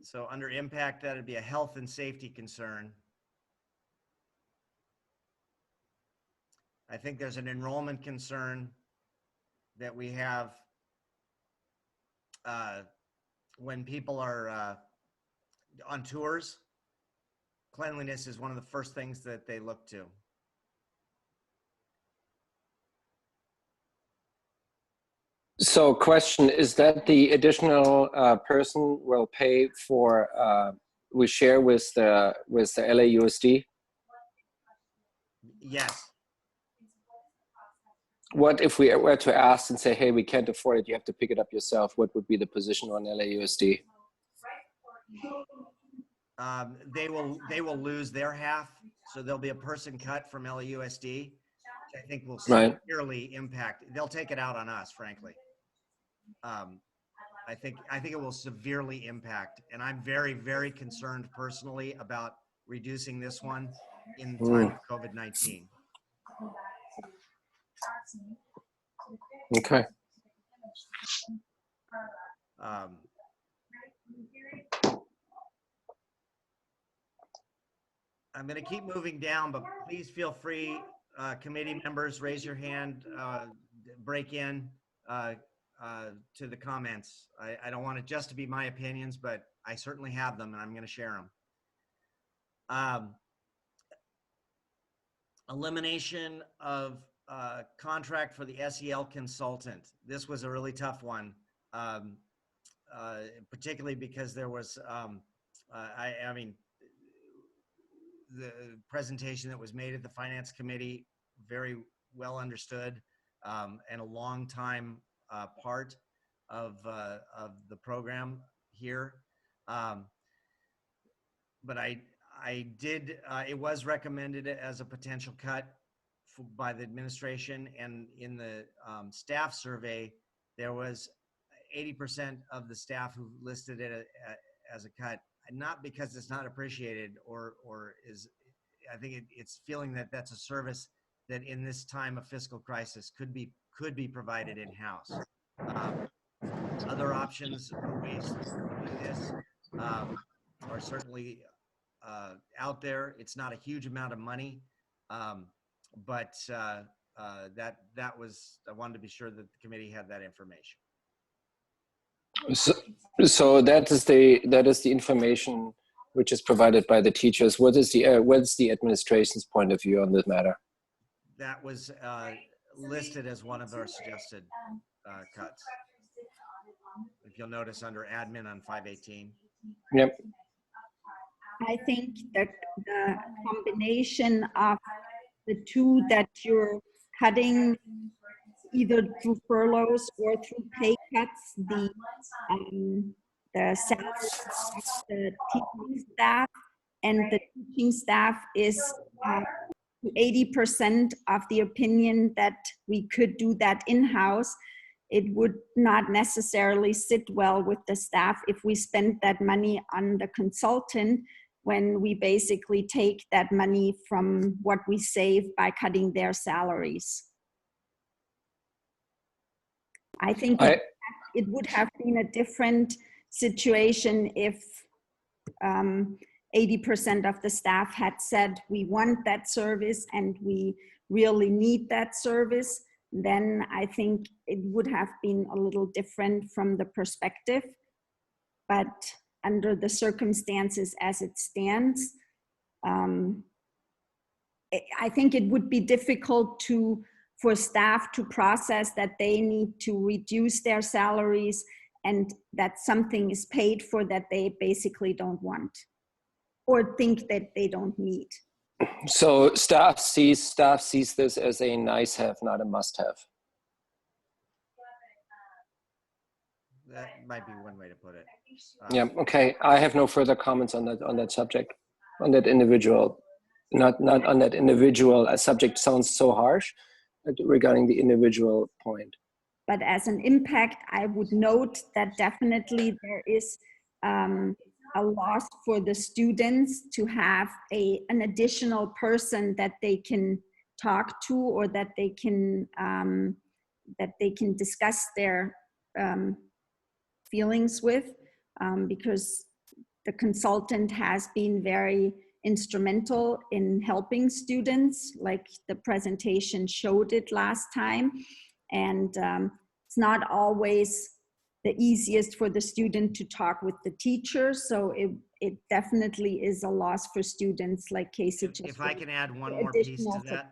So under impact, that'd be a health and safety concern. I think there's an enrollment concern that we have when people are on tours. Cleanliness is one of the first things that they look to. So question, is that the additional person will pay for, we share with the LAUSD? Yes. What if we were to ask and say, hey, we can't afford it, you have to pick it up yourself? What would be the position on LAUSD? They will lose their half, so there'll be a person cut from LAUSD, which I think will severely impact. They'll take it out on us, frankly. I think it will severely impact, and I'm very, very concerned personally about reducing this one in time of COVID-19. Okay. I'm going to keep moving down, but please feel free, committee members, raise your hand, break in to the comments. I don't want it just to be my opinions, but I certainly have them and I'm going to share them. Elimination of contract for the SEL consultant. This was a really tough one, particularly because there was, I mean, the presentation that was made at the Finance Committee, very well understood, and a long time part of the program here. But I did, it was recommended as a potential cut by the administration, and in the staff survey, there was 80% of the staff who listed it as a cut. Not because it's not appreciated or is, I think it's feeling that that's a service that in this time of fiscal crisis could be provided in-house. Other options or ways to do this are certainly out there. It's not a huge amount of money, but that was, I wanted to be sure that the committee had that information. So that is the information which is provided by the teachers. What is the administration's point of view on this matter? That was listed as one of our suggested cuts. If you'll notice under admin on 518. Yep. I think that the combination of the two that you're cutting, either through furloughs or through pay cuts, the salary of the teaching staff, and the teaching staff is 80% of the opinion that we could do that in-house. It would not necessarily sit well with the staff if we spent that money on the consultant when we basically take that money from what we save by cutting their salaries. I think it would have been a different situation if 80% of the staff had said we want that service and we really need that service. Then I think it would have been a little different from the perspective. But under the circumstances as it stands, I think it would be difficult for staff to process that they need to reduce their salaries and that something is paid for that they basically don't want or think that they don't need. So staff sees this as a nice have, not a must have. That might be one way to put it. Yeah, okay. I have no further comments on that subject, on that individual, not on that individual. A subject sounds so harsh regarding the individual point. But as an impact, I would note that definitely there is a loss for the students to have an additional person that they can talk to, or that they can discuss their feelings with, because the consultant has been very instrumental in helping students, like the presentation showed it last time. And it's not always the easiest for the student to talk with the teacher. So it definitely is a loss for students, like Casey just If I can add one more piece to that,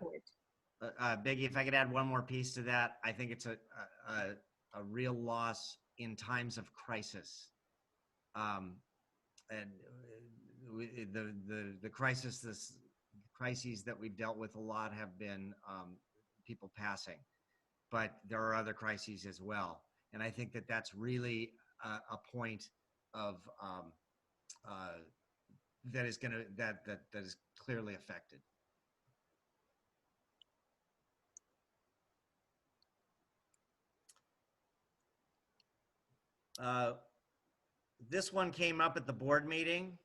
Biggie, if I could add one more piece to that, I think it's a real loss in times of crisis. And the crises that we've dealt with a lot have been people passing, but there are other crises as well. And I think that that's really a point of that is clearly affected. This one came up at the board meeting.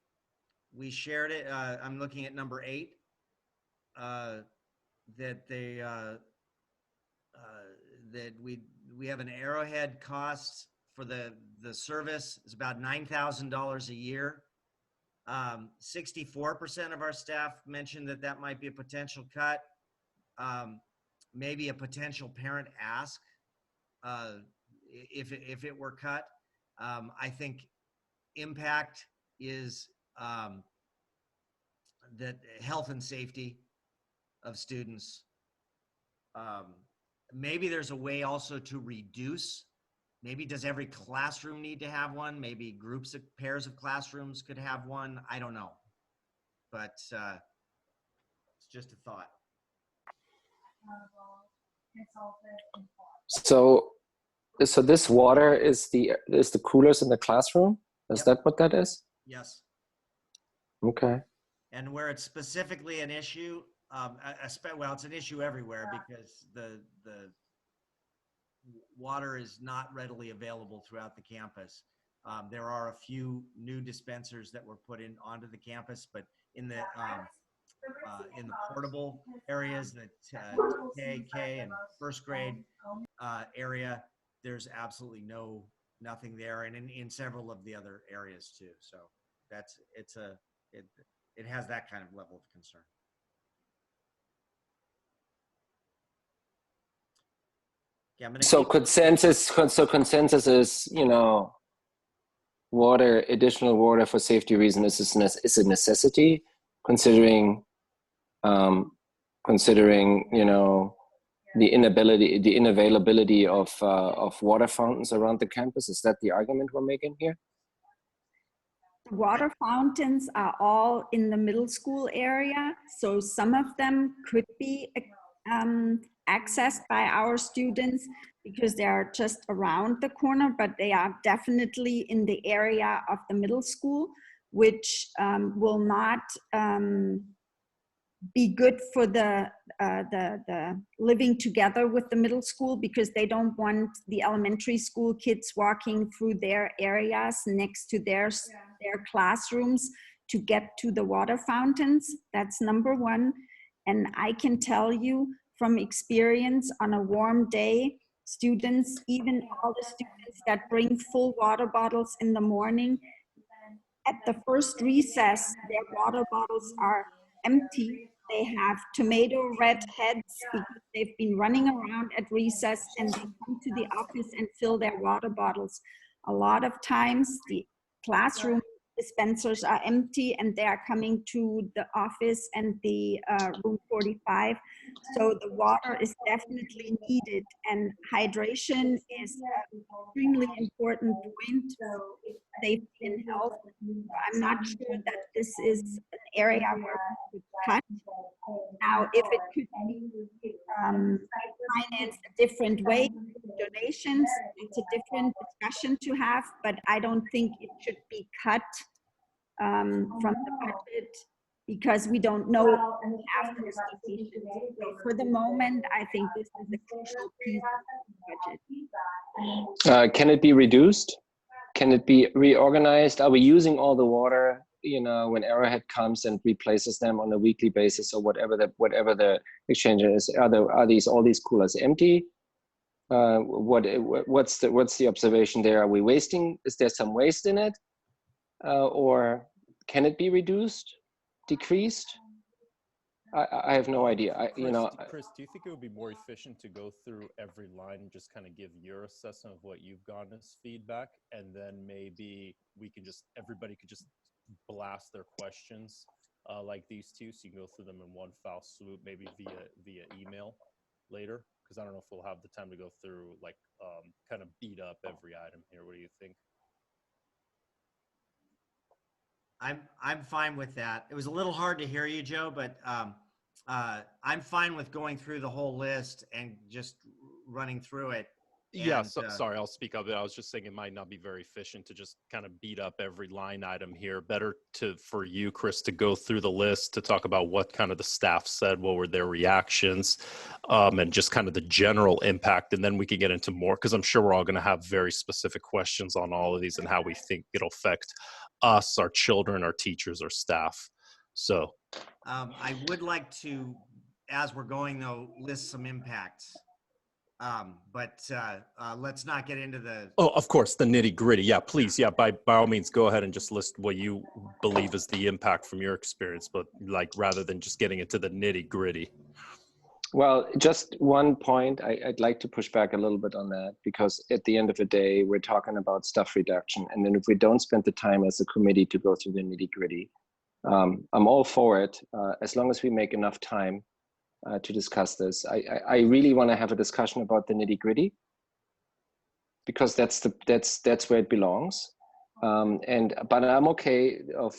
We shared it. I'm looking at number 8. That we have an Arrowhead cost for the service is about $9,000 a year. 64% of our staff mentioned that might be a potential cut. Maybe a potential parent ask if it were cut. I think impact is that health and safety of students. Maybe there's a way also to reduce. Maybe does every classroom need to have one? Maybe groups of pairs of classrooms could have one. I don't know, but it's just a thought. So this water is the coolers in the classroom? Is that what that is? Yes. Okay. And where it's specifically an issue, well, it's an issue everywhere because the water is not readily available throughout the campus. There are a few new dispensers that were put onto the campus, but in the portable areas, the K and first grade area, there's absolutely nothing there, and in several of the other areas too. So it has that kind of level of concern. Yeah, so consensus is, additional water for safety reasons is a necessity, considering the inavailability of water fountains around the campus. Is that the argument we're making here? Water fountains are all in the middle school area, so some of them could be accessed by our students because they are just around the corner, but they are definitely in the area of the middle school, which will not be good for the living together with the middle school, because they don't want the elementary school kids walking through their areas next to their classrooms to get to the water fountains. That's number one. And I can tell you from experience, on a warm day, students, even all the students that bring full water bottles in the morning, at the first recess, their water bottles are empty. They have tomato red heads because they've been running around at recess, and they come to the office and fill their water bottles. A lot of times the classroom dispensers are empty and they are coming to the office and the room 45. So the water is definitely needed, and hydration is an extremely important point for safety and health. I'm not sure that this is an area where we could cut. Now, if it could be financed a different way, donations, it's a different discussion to have, but I don't think it should be cut from the budget because we don't know after this donations. So for the moment, I think this is a crucial piece of the budget. Can it be reduced? Can it be reorganized? Are we using all the water, you know, when Arrowhead comes and replaces them on a weekly basis or whatever the exchange is? Are these all these coolers empty? What's the observation there? Are we wasting? Is there some waste in it, or can it be reduced, decreased? I have no idea. Chris, do you think it would be more efficient to go through every line and just kind of give your assessment of what you've gotten as feedback, and then maybe everybody could just blast their questions like these two, so you can go through them in one foul swoop, maybe via email later? Because I don't know if we'll have the time to go through kind of beat up every item here. What do you think? I'm fine with that. It was a little hard to hear you, Joe, but I'm fine with going through the whole list and just running through it. Yeah, sorry, I'll speak up. I was just saying it might not be very efficient to just kind of beat up every line item here. Better for you, Chris, to go through the list to talk about what kind of the staff said, what were their reactions, and just kind of the general impact. And then we can get into more, because I'm sure we're all going to have very specific questions on all of these and how we think it'll affect us, our children, our teachers, our staff. So I would like to, as we're going though, list some impacts. But let's not get into the... Oh, of course, the nitty gritty. Yeah, please. Yeah, by all means, go ahead and just list what you believe is the impact from your experience, but rather than just getting into the nitty gritty. Well, just one point, I'd like to push back a little bit on that, because at the end of the day, we're talking about stuff reduction. And then if we don't spend the time as a committee to go through the nitty gritty, I'm all for it, as long as we make enough time to discuss this. I really want to have a discussion about the nitty gritty, because that's where it belongs. But I'm okay of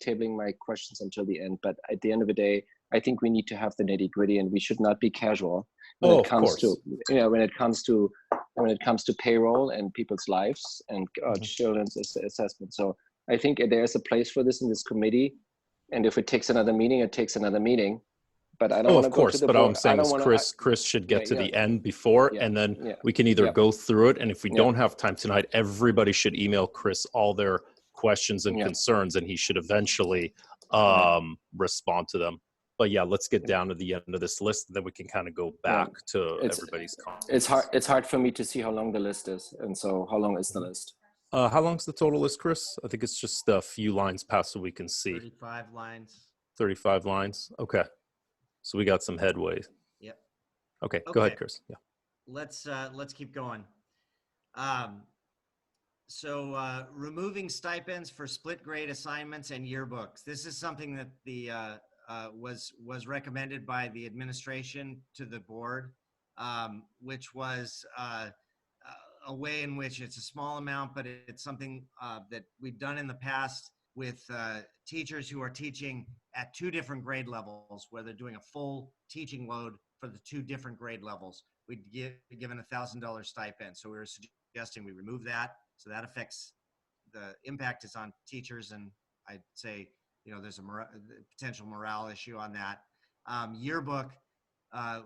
tabling my questions until the end. But at the end of the day, I think we need to have the nitty gritty, and we should not be casual when it comes to, when it comes to payroll and people's lives and children's assessment. So I think there's a place for this in this committee, and if it takes another meeting, it takes another meeting. But I don't want to go to the board. But all I'm saying is Chris should get to the end before, and then we can either go through it, and if we don't have time tonight, everybody should email Chris all their questions and concerns, and he should eventually respond to them. But yeah, let's get down to the end of this list, and then we can kind of go back to everybody's comments. It's hard for me to see how long the list is, and so how long is the list? How long's the total list, Chris? I think it's just a few lines past so we can see. 35 lines. 35 lines. Okay. So we got some headway. Yep. Okay. Go ahead, Chris. Yeah. Let's keep going. So removing stipends for split grade assignments and yearbooks. This is something that was recommended by the administration to the board, which was a way in which it's a small amount, but it's something that we've done in the past with teachers who are teaching at 2 different grade levels, where they're doing a full teaching load for the 2 different grade levels. We'd given $1,000 stipend. So we were suggesting we remove that. So that affects, the impact is on teachers, and I'd say, there's a potential morale issue on that. Yearbook,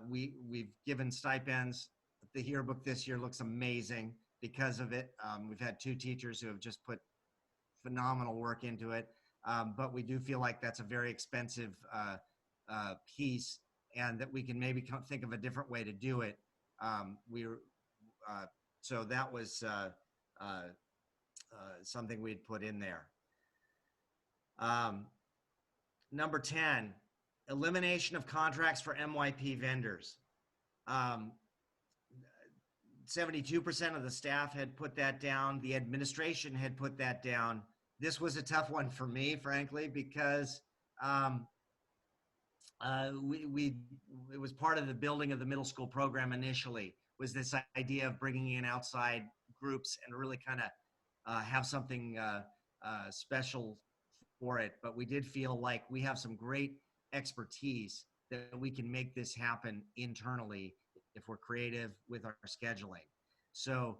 we've given stipends. The yearbook this year looks amazing because of it. We've had 2 teachers who have just put phenomenal work into it, but we do feel like that's a very expensive piece, and that we can maybe think of a different way to do it. So that was something we'd put in there. Number 10, elimination of contracts for MYP vendors. 72% of the staff had put that down. The administration had put that down. This was a tough one for me, frankly, because it was part of the building of the middle school program initially, was this idea of bringing in outside groups and really kind of have something special for it. But we did feel like we have some great expertise that we can make this happen internally if we're creative with our scheduling. So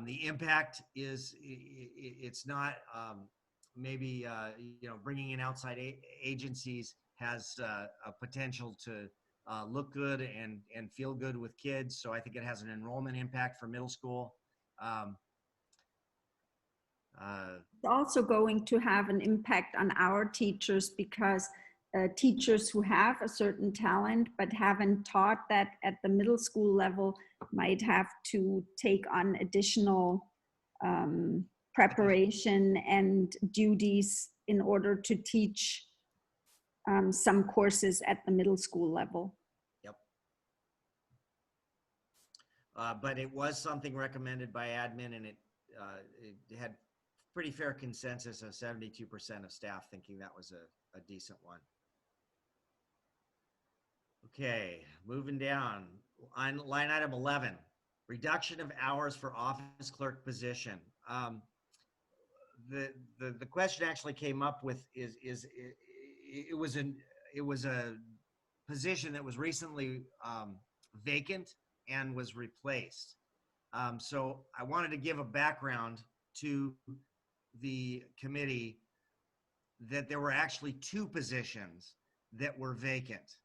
the impact is, it's not maybe, bringing in outside agencies has a potential to look good and feel good with kids. So I think it has an enrollment impact for middle school. It's also going to have an impact on our teachers, because teachers who have a certain talent but haven't taught that at the middle school level might have to take on additional preparation and duties in order to teach some courses at the middle school level. Yep. But it was something recommended by admin, and it had pretty fair consensus of 72% of staff thinking that was a decent one. Okay, moving down. On line item 11, reduction of hours for office clerk position. The question actually came up with it was a position that was recently vacant and was replaced. So I wanted to give a background to the committee that there were actually two positions that were vacant.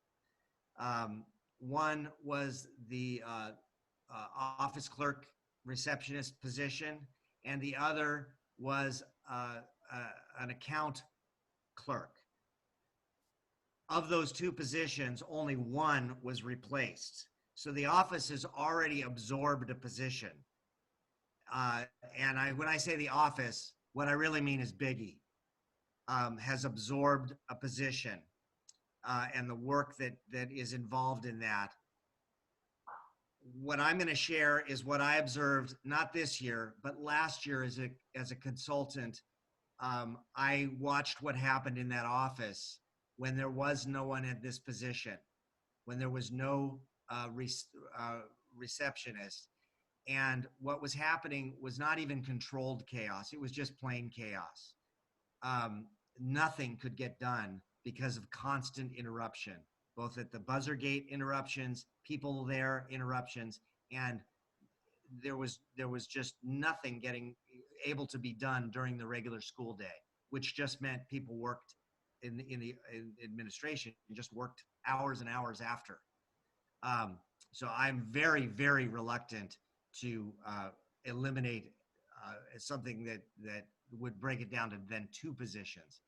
One was the office clerk receptionist position, and the other was an account clerk. Of those two positions, only one was replaced. So the office has already absorbed a position. And when I say the office, what I really mean is Biggie has absorbed a position and the work that is involved in that. What I'm going to share is what I observed, not this year, but last year as a consultant. I watched what happened in that office when there was no one at this position, when there was no receptionist. And what was happening was not even controlled chaos. It was just plain chaos. Nothing could get done because of constant interruption, both at the buzzer gate interruptions, people there interruptions, and there was just nothing able to be done during the regular school day, which just meant people worked in administration and just worked hours and hours after. So I'm very, very reluctant to eliminate something that would break it down to then two positions.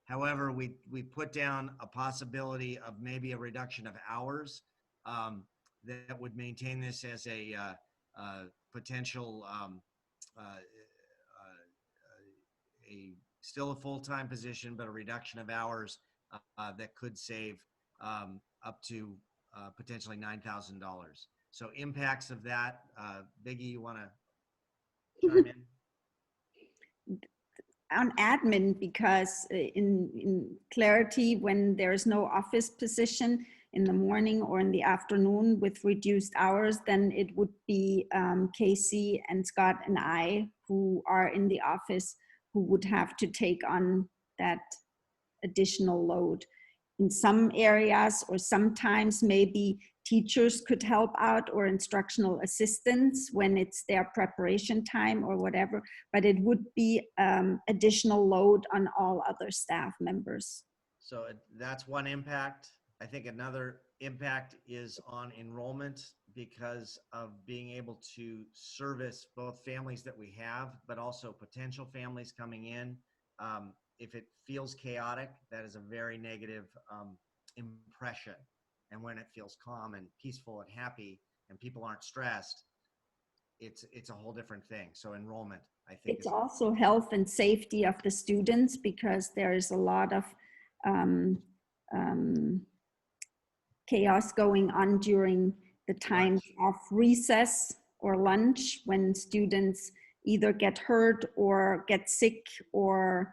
However, we put down a possibility of maybe a reduction of hours that would maintain this as a potential still a full-time position, but a reduction of hours that could save up to potentially $9,000. So impacts of that, Biggie, you want to chime in? On admin, because in clarity, when there is no office position in the morning or in the afternoon with reduced hours, then it would be Casey and Scott and I who are in the office who would have to take on that additional load. In some areas, or sometimes maybe teachers could help out, or instructional assistants when it's their preparation time or whatever, but it would be additional load on all other staff members. So that's one impact. I think another impact is on enrollment because of being able to service both families that we have, but also potential families coming in. If it feels chaotic, that is a very negative impression. And when it feels calm and peaceful and happy and people aren't stressed, it's a whole different thing. So enrollment, I think. It's also health and safety of the students, because there is a lot of chaos going on during the times of recess or lunch, when students either get hurt or get sick or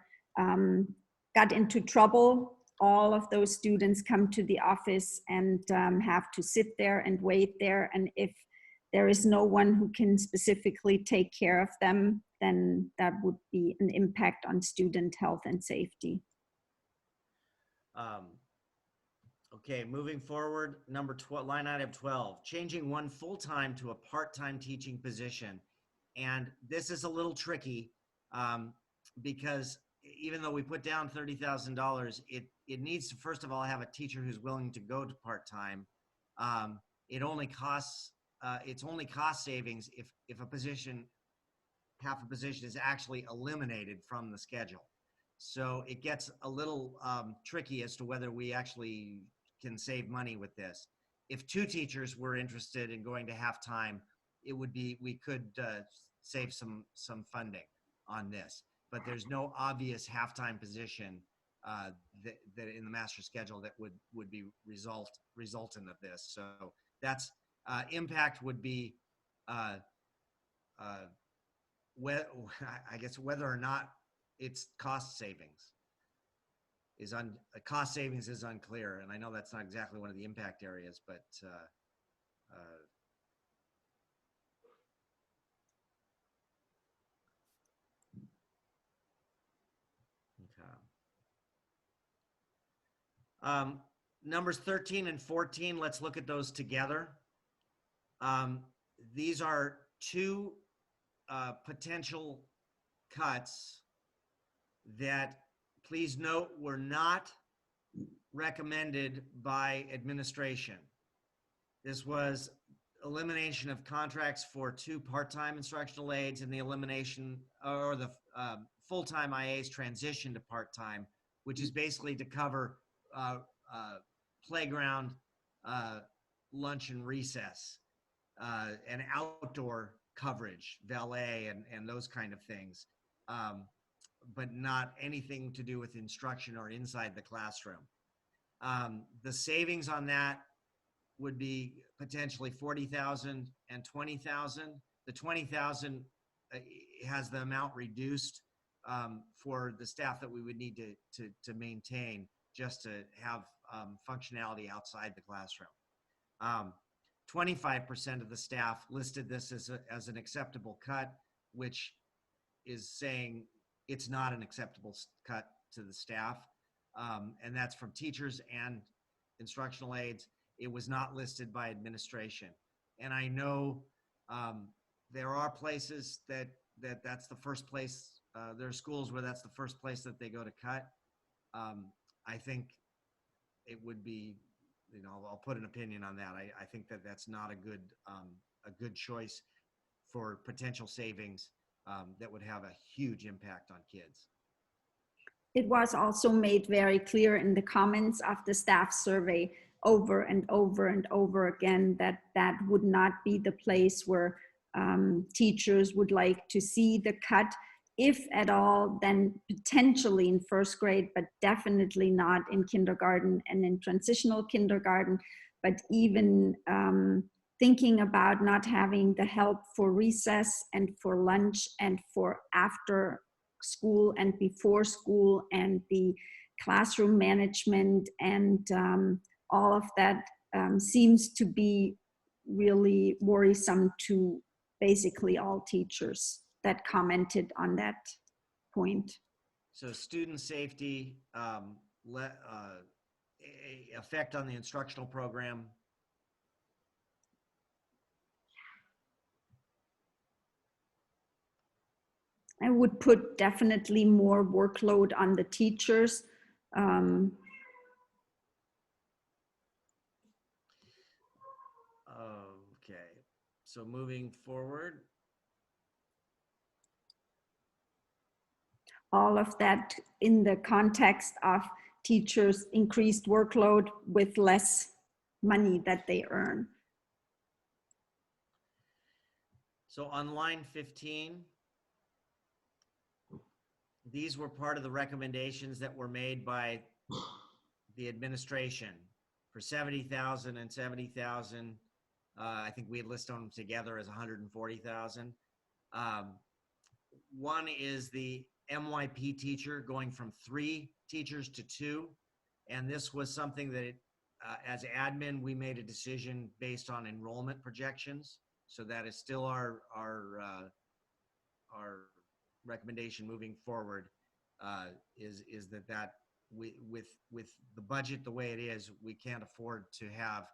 got into trouble all of those students come to the office and have to sit there and wait there. And if there is no one who can specifically take care of them, then that would be an impact on student health and safety. Okay, moving forward, number 12, line item 12, changing one full-time to a part-time teaching position. And this is a little tricky because even though we put down $30,000, it needs to, first of all, have a teacher who's willing to go to part-time. It's only cost savings if a position, half a position is actually eliminated from the schedule. So it gets a little tricky as to whether we actually can save money with this. If 2 teachers were interested in going to half-time, we could save some funding on this. But there's no obvious half-time position that in the master schedule that would be resultant of this. So that's impact would be I guess whether or not it's cost savings is unclear, and I know that's not exactly one of the impact areas, but okay. Numbers 13 and 14, let's look at those together. These are 2 potential cuts that, please note, were not recommended by administration. This was elimination of contracts for 2 part-time instructional aides and the elimination or the full-time IAs transition to part-time, which is basically to cover playground, lunch and recess, and outdoor coverage, valet and those kind of things, but not anything to do with instruction or inside the classroom. The savings on that would be potentially $40,000 and $20,000. The $20,000 has the amount reduced for the staff that we would need to maintain just to have functionality outside the classroom. 25% of the staff listed this as an acceptable cut, which is saying it's not an acceptable cut to the staff. And that's from teachers and instructional aides. It was not listed by administration. And I know there are places that's the first place, there are schools where that's the first place that they go to cut. I think it would be, I'll put an opinion on that. I think that's not a good choice for potential savings that would have a huge impact on kids. It was also made very clear in the comments of the staff survey over and over and over again that that would not be the place where teachers would like to see the cut. If at all, then potentially in first grade, but definitely not in kindergarten and in transitional kindergarten. But even thinking about not having the help for recess and for lunch and for after school and before school and the classroom management and all of that seems to be really worrisome to basically all teachers that commented on that point. So student safety, effect on the instructional program. I would put definitely more workload on the teachers. Okay, so moving forward. All of that in the context of teachers' increased workload with less money that they earn. So on line 15, these were part of the recommendations that were made by the administration for 70,000 and 70,000. I think we had listed them together as 140,000. One is the MYP teacher going from 3 teachers to 2. And this was something that, as admin, we made a decision based on enrollment projections. So that is still our recommendation moving forward, is that with the budget the way it is, we can't afford to have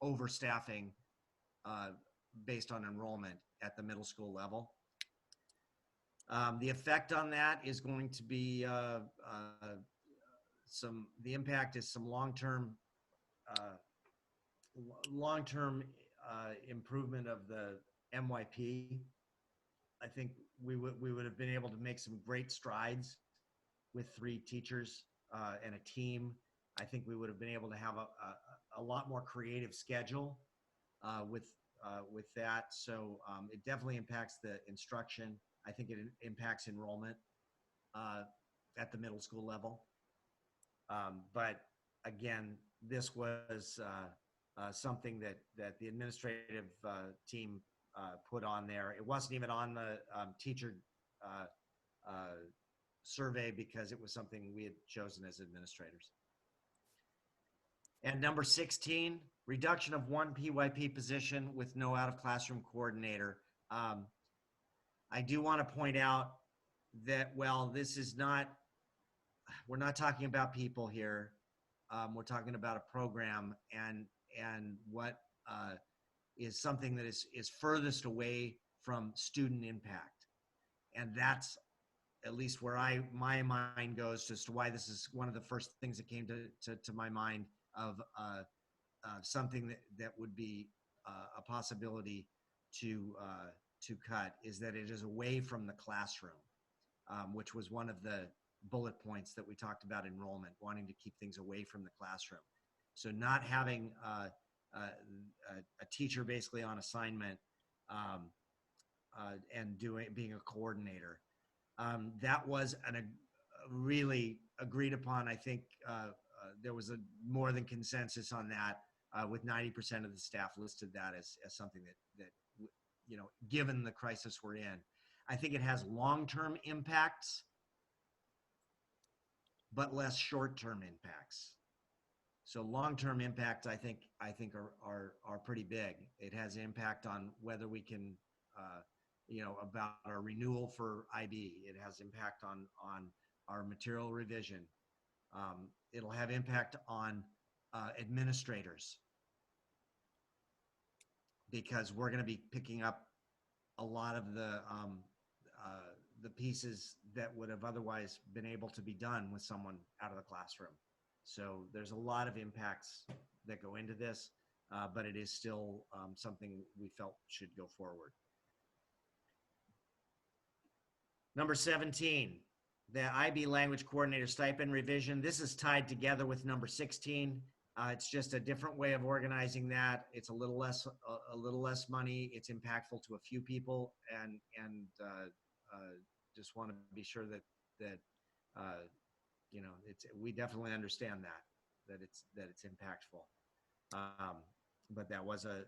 overstaffing based on enrollment at the middle school level. The effect on that is going to be the impact is some long-term improvement of the MYP. I think we would have been able to make some great strides with 3 teachers and a team. I think we would have been able to have a lot more creative schedule with that. So it definitely impacts the instruction. I think it impacts enrollment at the middle school level. But again, this was something that the administrative team put on there. It wasn't even on the teacher survey because it was something we had chosen as administrators. And number 16, reduction of 1 PYP position with no out of classroom coordinator. I do want to point out that, well, this is not, we're not talking about people here. We're talking about a program, and what is something that is furthest away from student impact. And that's at least where my mind goes as to why this is one of the first things that came to my mind of something that would be a possibility to cut, is that it is away from the classroom, which was one of the bullet points that we talked about enrollment, wanting to keep things away from the classroom. So not having a teacher basically on assignment and being a coordinator. That was a really agreed upon. I think there was a more than consensus on that, with 90% of the staff listed that as something that you know, given the crisis we're in. I think it has long-term impacts, but less short-term impacts. So long-term impacts, I think are pretty big. It has impact on whether we can, you know, about our renewal for IB. It has impact on our material revision. It'll have impact on administrators, because we're going to be picking up a lot of the pieces that would have otherwise been able to be done with someone out of the classroom. So there's a lot of impacts that go into this, but it is still something we felt should go forward. Number 17, the IB language coordinator stipend revision. This is tied together with number 16. It's just a different way of organizing that. It's a little less money. It's impactful to a few people, and just want to be sure that you know, we definitely understand that it's impactful. But that was a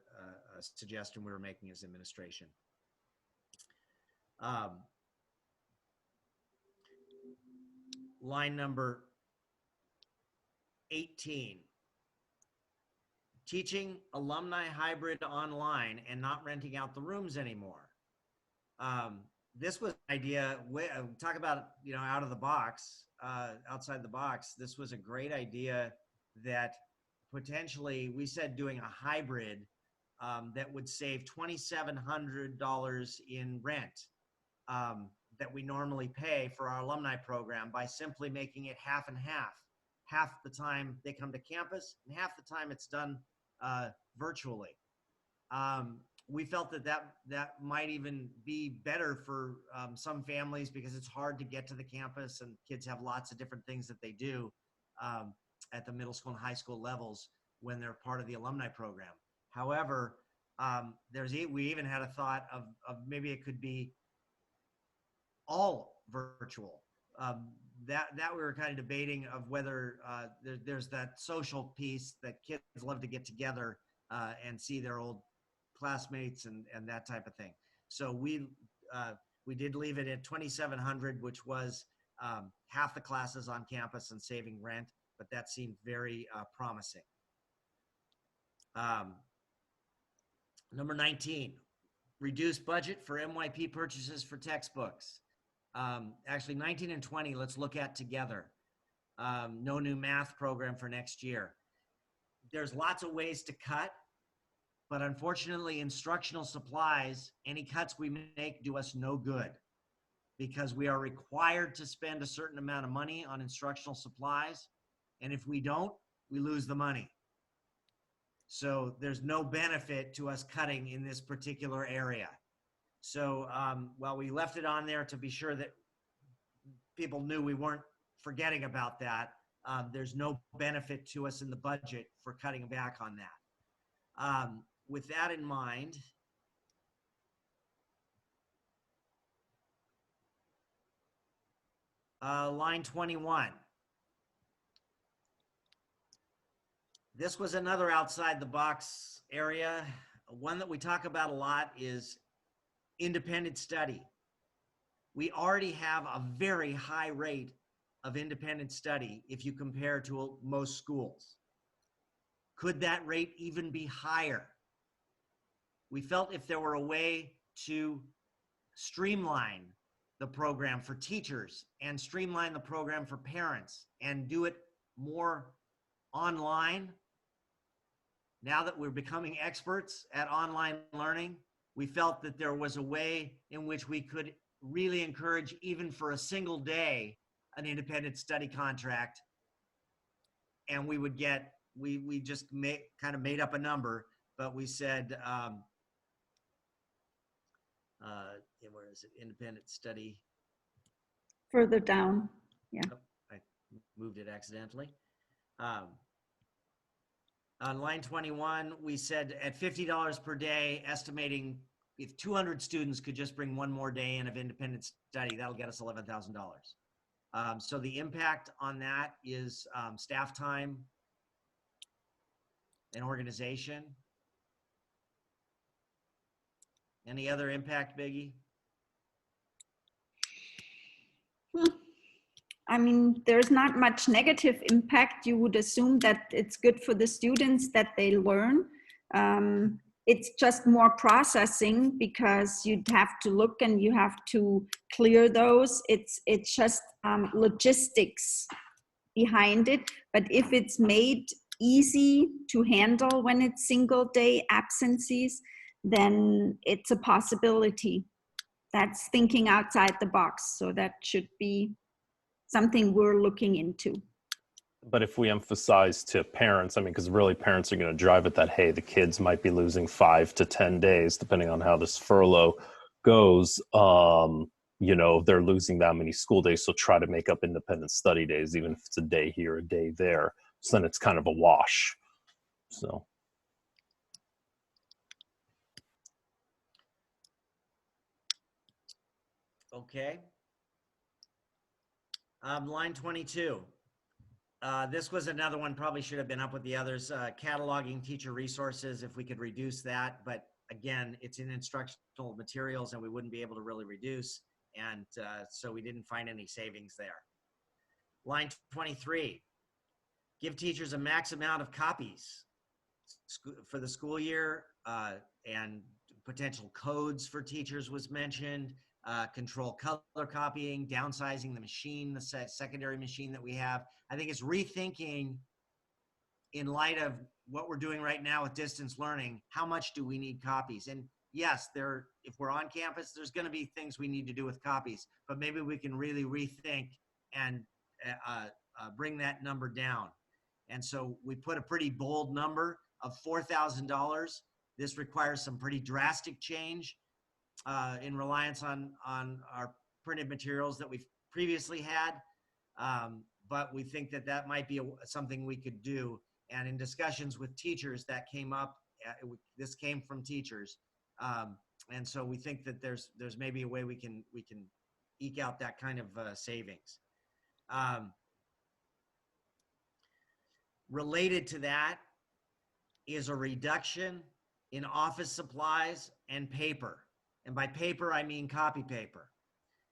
suggestion we were making as administration. Line number 18. Teaching alumni hybrid online and not renting out the rooms anymore. This was an idea, talk about, you know, out of the box, outside the box. This was a great idea that potentially we said doing a hybrid that would save $2,700 in rent that we normally pay for our alumni program by simply making it half and half. Half the time they come to campus and half the time it's done virtually. We felt that might even be better for some families, because it's hard to get to the campus and kids have lots of different things that they do at the middle school and high school levels when they're part of the alumni program. However, we even had a thought of maybe it could be all virtual. That we were kind of debating of whether there's that social piece that kids love to get together and see their old classmates and that type of thing. So we did leave it at $2,700, which was half the classes on campus and saving rent. but that seemed very promising. Number 19, reduce budget for MYP purchases for textbooks. Actually, 19 and 20, let's look at together. No new math program for next year. There's lots of ways to cut, but unfortunately, instructional supplies, any cuts we make do us no good because we are required to spend a certain amount of money on instructional supplies. And if we don't, we lose the money. So there's no benefit to us cutting in this particular area. So while we left it on there to be sure that people knew we weren't forgetting about that, there's no benefit to us in the budget for cutting back on that. With that in mind, line 21. This was another outside the box area. One that we talk about a lot is independent study. We already have a very high rate of independent study if you compare to most schools. Could that rate even be higher? We felt if there were a way to streamline the program for teachers and streamline the program for parents and do it more online, now that we're becoming experts at online learning, we felt that there was a way in which we could really encourage, even for a single day, an independent study contract. And we would get, we just kind of made up a number, but we said, where is it? Independent study. Further down. Yeah. Oh, I moved it accidentally. On line 21, we said at $50 per day, estimating if 200 students could just bring one more day in of independent study, that'll get us $11,000. So the impact on that is staff time and organization. Any other impact, Biggie? I mean, there's not much negative impact. You would assume that it's good for the students that they learn. It's just more processing because you'd have to look and you have to clear those. It's just logistics behind it. But if it's made easy to handle when it's single day absences, then it's a possibility. That's thinking outside the box. So that should be something we're looking into. But if we emphasize to parents, I mean, because really parents are going to drive it that, hey, the kids might be losing 5 to 10 days, depending on how this furlough goes. You know, they're losing that many school days. So try to make up independent study days, even if it's a day here, a day there. So then it's kind of a wash. So. Okay. Line 22. This was another one, probably should have been up with the others. Cataloging teacher resources, if we could reduce that. But again, it's in instructional materials and we wouldn't be able to really reduce. And so we didn't find any savings there. Line 23. Give teachers a max amount of copies for the school year, and potential codes for teachers was mentioned. Control color copying, downsizing the machine, the secondary machine that we have. I think it's rethinking in light of what we're doing right now with distance learning, how much do we need copies? And yes, if we're on campus, there's going to be things we need to do with copies, but maybe we can really rethink and bring that number down. And so we put a pretty bold number of $4,000. This requires some pretty drastic change in reliance on our printed materials that we've previously had. But we think that that might be something we could do. And in discussions with teachers that came up, this came from teachers. And so we think that there's maybe a way we can eke out that kind of savings. Related to that is a reduction in office supplies and paper. And by paper, I mean copy paper.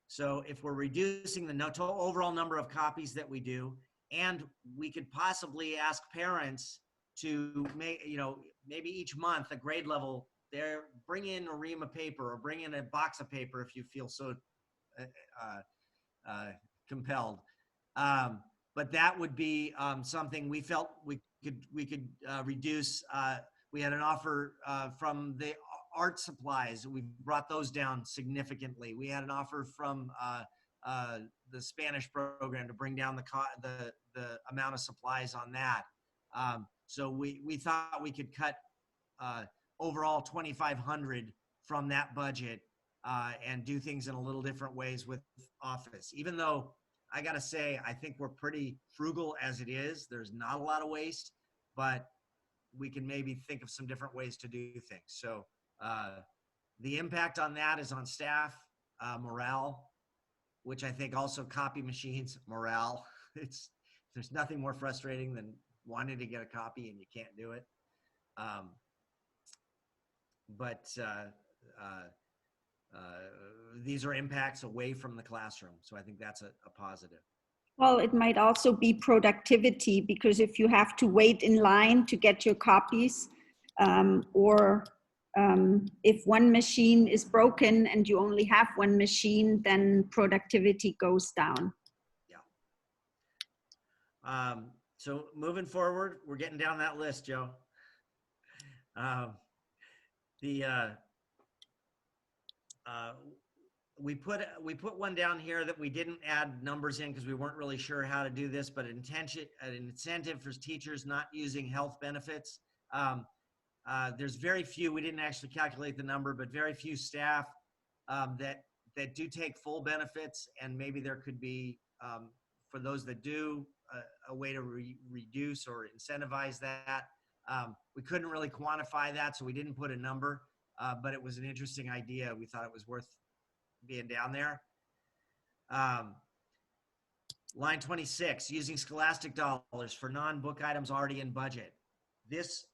So if we're reducing the overall number of copies that we do, And we could possibly ask parents to make, maybe each month a grade level, bring in a ream of paper or bring in a box of paper if you feel so compelled. But that would be something we felt we could reduce. We had an offer from the art supplies. We brought those down significantly. We had an offer from the Spanish program to bring down the amount of supplies on that. So we thought we could cut overall $2,500 from that budget and do things in a little different ways with Office. Even though I got to say, I think we're pretty frugal as it is. There's not a lot of waste, but we can maybe think of some different ways to do things. So the impact on that is on staff morale, which I think also copy machines morale. There's nothing more frustrating than wanting to get a copy and you can't do it. These are impacts away from the classroom. So I think that's a positive. Well, it might also be productivity, because if you have to wait in line to get your copies, or if one machine is broken and you only have one machine, then productivity goes down. Yeah. So moving forward, we're getting down that list, Joe. We put one down here that we didn't add numbers in because we weren't really sure how to do this, but an incentive for teachers not using health benefits. There's very few, we didn't actually calculate the number, but very few staff that do take full benefits, and maybe there could be, for those that do, a way to reduce or incentivize that. We couldn't really quantify that, so we didn't put a number, but it was an interesting idea. We thought it was worth being down there. Line 26, using Scholastic dollars for non-book items already in budget. This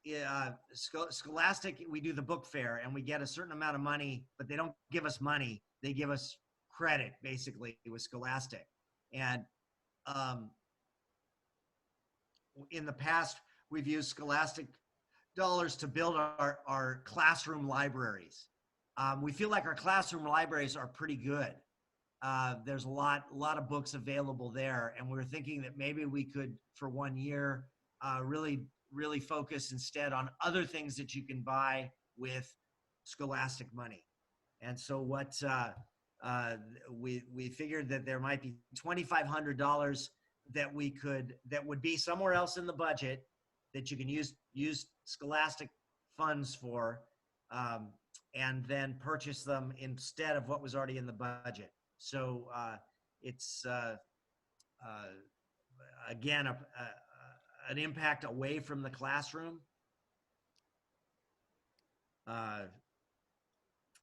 Scholastic, we do the book fair and we get a certain amount of money, but they don't give us money. They give us credit, basically, with Scholastic. And in the past, we've used Scholastic dollars to build our classroom libraries. We feel like our classroom libraries are pretty good. There's a lot of books available there, and we're thinking that maybe we could, for 1 year, really focus instead on other things that you can buy with Scholastic money. And so what we figured that there might be $2,500 that would be somewhere else in the budget that you can use Scholastic funds for, and then purchase them instead of what was already in the budget. So it's again an impact away from the classroom, and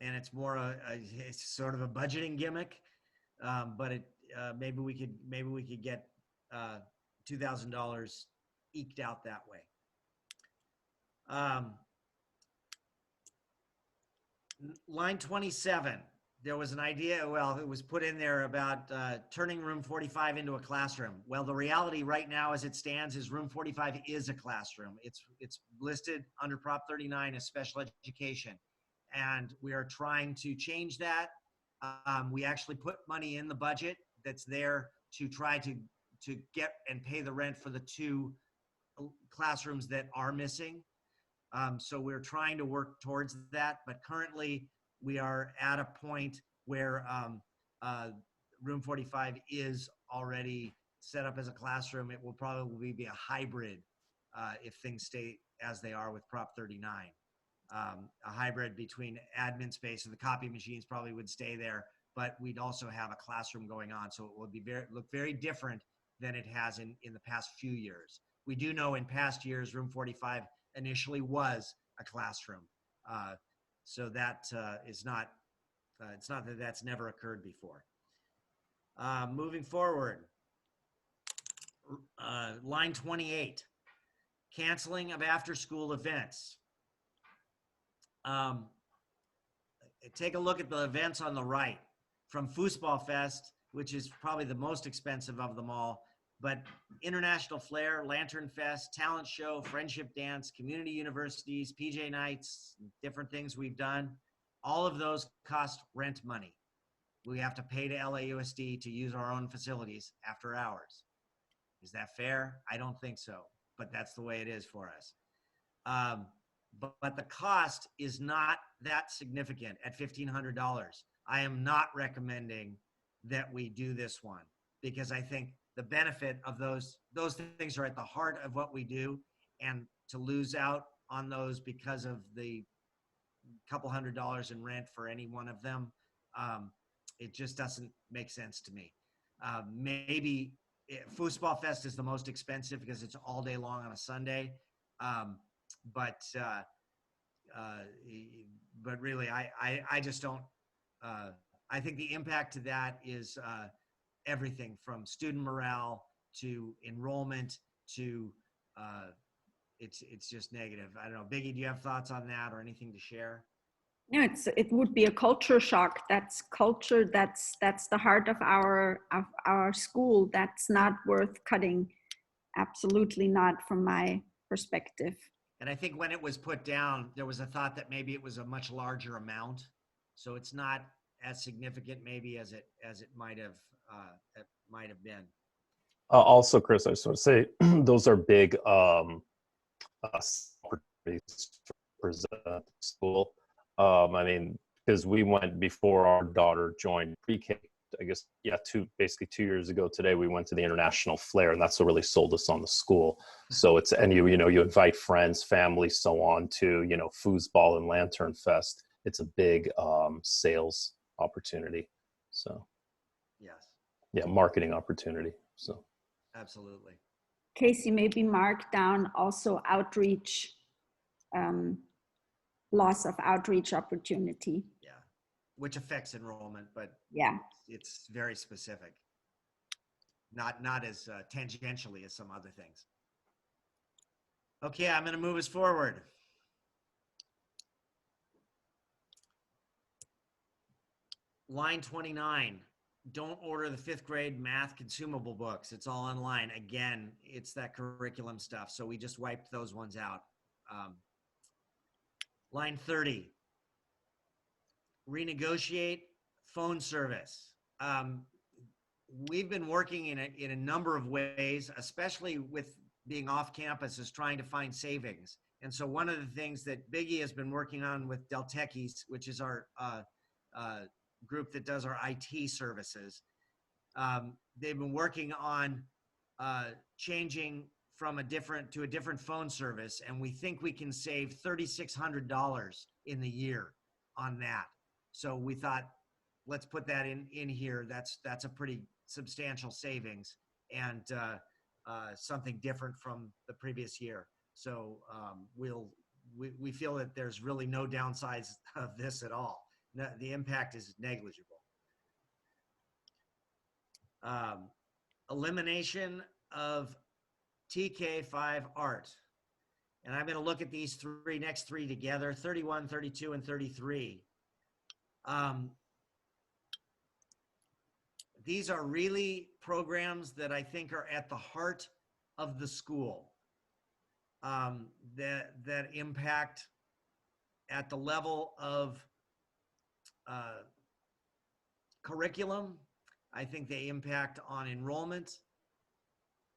it's more it's sort of a budgeting gimmick, but maybe we could get $2,000 eked out that way. Line 27, there was an idea, well, it was put in there about turning room 45 into a classroom. Well, the reality right now as it stands is room 45 is a classroom. It's listed under Prop 39 as special education. And we are trying to change that. We actually put money in the budget that's there to try to get and pay the rent for the 2 classrooms that are missing. So we're trying to work towards that, but currently we are at a point where room 45 is already set up as a classroom. It will probably be a hybrid if things stay as they are with Prop 39. A hybrid between admin space, and the copy machines probably would stay there, but we'd also have a classroom going on. So it will be look very different than it has in the past few years. We do know in past years, room 45 initially was a classroom. So that is not, it's not that that's never occurred before. Moving forward, line 28, canceling of after-school events. Take a look at the events on the right. From Fußball Fest, which is probably the most expensive of them all, but International Flair, Lantern Fest, Talent Show, Friendship Dance, community universities, PJ Nights, different things we've done, all of those cost rent money. We have to pay to LAUSD to use our own facilities after hours. Is that fair? I don't think so, but that's the way it is for us. But the cost is not that significant at $1,500. I am not recommending that we do this one because I think the benefit of those things are at the heart of what we do, and to lose out on those because of the couple $100 in rent for any one of them, it just doesn't make sense to me. Maybe Foosball Fest is the most expensive because it's all day long on a Sunday. But really, I just don't, I think the impact to that is everything from student morale to enrollment to it's just negative. I don't know. Biggie, do you have thoughts on that or anything to share? No, it would be a culture shock. That's culture. That's the heart of our school. That's not worth cutting. Absolutely not from my perspective. And I think when it was put down, there was a thought that maybe it was a much larger amount, so it's not as significant maybe as it might have been. Also, Chris, I just want to say those are big opportunities to present at school. I mean, because we went before our daughter joined pre-K, I guess, basically 2 years ago today, we went to the International Flair, and that's what really sold us on the school. So it's, and you invite friends, family, so on to, Foosball and Lantern Fest. It's a big sales opportunity. So yes. Yeah, marketing opportunity. So absolutely. Casey, maybe mark down also outreach, loss of outreach opportunity. Yeah, which affects enrollment, but yeah, it's very specific. Not as tangentially as some other things. Okay, I'm going to move us forward. Line 29. Don't order the 5th grade math consumable books. It's all online. Again, it's that curriculum stuff. So we just wiped those ones out. Line 30. Renegotiate phone service. We've been working in a number of ways, especially with being off campus, is trying to find savings. And so one of the things that Biggie has been working on with Del Techies, which is our group that does our IT services, they've been working on changing from a different phone service, and we think we can save $3,600 in the year on that. So we thought, let's put that in here. That's a pretty substantial savings and something different from the previous year. So we feel that there's really no downsides of this at all. No, the impact is negligible. Elimination of TK5 art. And I'm going to look at these next three together, 31, 32, and 33. These are really programs that I think are at the heart of the school, that impact at the level of curriculum. I think they impact on enrollment.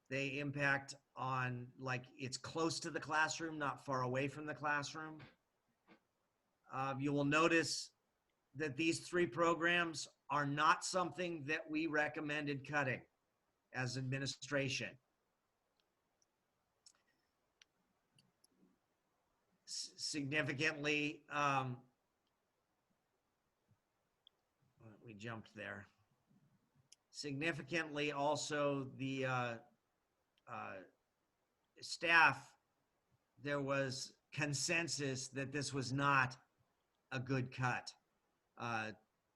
They impact on, like, it's close to the classroom, not far away from the classroom. You will notice that these three programs are not something that we recommended cutting as administration. Significantly, we jumped there. Significantly also the staff, there was consensus that this was not a good cut.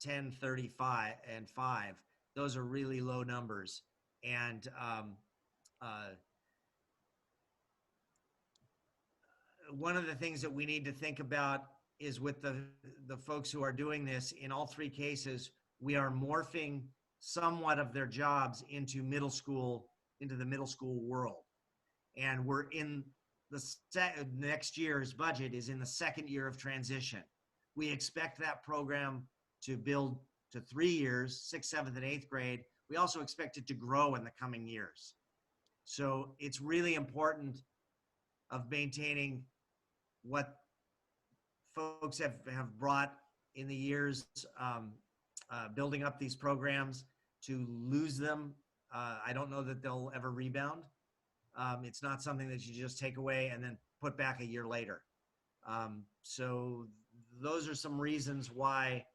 10, 35, and 5. Those are really low numbers. And one of the things that we need to think about is with the folks who are doing this, in all three cases, we are morphing somewhat of their jobs into middle school into the middle school world. And we're in the next year's budget is in the second year of transition. We expect that program to build to 3 years, 6th, 7th, and 8th grade. We also expect it to grow in the coming years. So it's really important of maintaining what folks have brought in the years, building up these programs. To lose them, I don't know that they'll ever rebound. It's not something that you just take away and then put back a year later. So those are some reasons why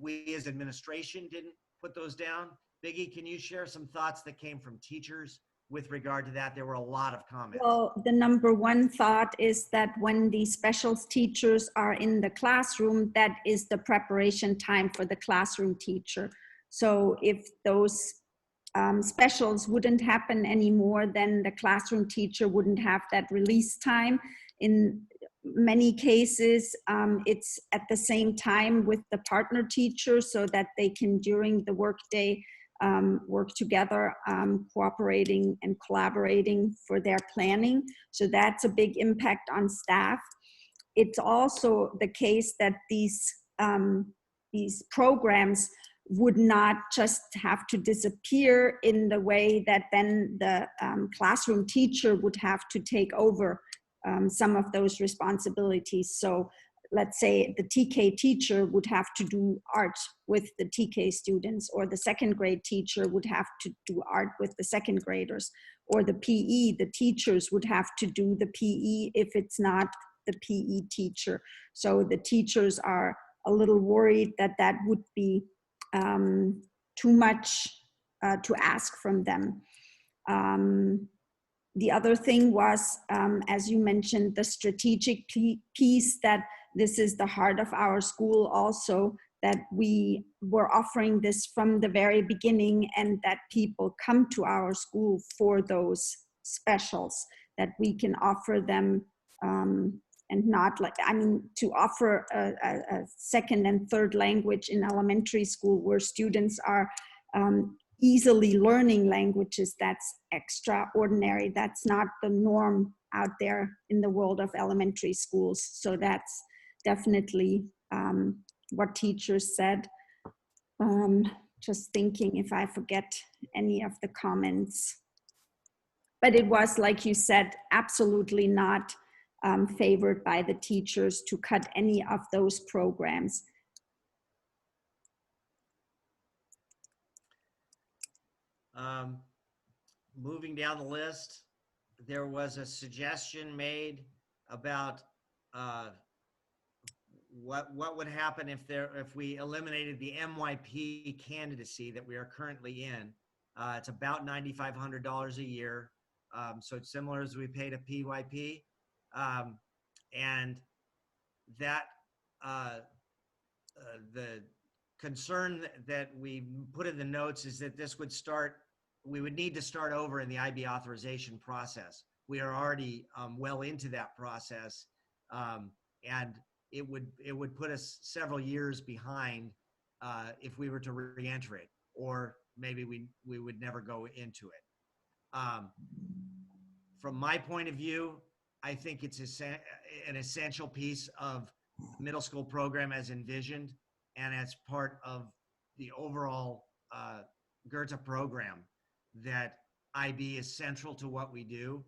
we as administration didn't put those down. Biggie, can you share some thoughts that came from teachers with regard to that? There were a lot of comments. Well, the number one thought is that when the specials teachers are in the classroom, that is the preparation time for the classroom teacher. So if those specials wouldn't happen anymore, then the classroom teacher wouldn't have that release time. In many cases, it's at the same time with the partner teacher so that they can, during the workday, work together, cooperating and collaborating for their planning. So that's a big impact on staff. It's also the case that these programs would not just have to disappear in the way that then the classroom teacher would have to take over some of those responsibilities. So let's say the TK teacher would have to do art with the TK students, or the second grade teacher would have to do art with the second graders, or the PE, the teachers would have to do the PE if it's not the PE teacher. So the teachers are a little worried that that would be too much to ask from them. The other thing was, as you mentioned, the strategic piece, that this is the heart of our school also, that we were offering this from the very beginning, and that people come to our school for those specials, that we can offer them and not like, I mean, to offer a second and third language in elementary school where students are easily learning languages, that's extraordinary. That's not the norm out there in the world of elementary schools. So that's definitely what teachers said. Just thinking if I forget any of the comments. But it was, like you said, absolutely not favored by the teachers to cut any of those programs. Moving down the list, there was a suggestion made about what would happen if we eliminated the MYP candidacy that we are currently in. It's about $9,500 a year, so it's similar as we pay to PYP, and that the concern that we put in the notes is that this would start. We would need to start over in the IB authorization process. We are already well into that process, and it would put us several years behind if we were to re-enter it, or maybe we would never go into it. From my point of view, I think it's an essential piece of middle school program as envisioned and as part of the overall Goethe program, that IB is central to what we do.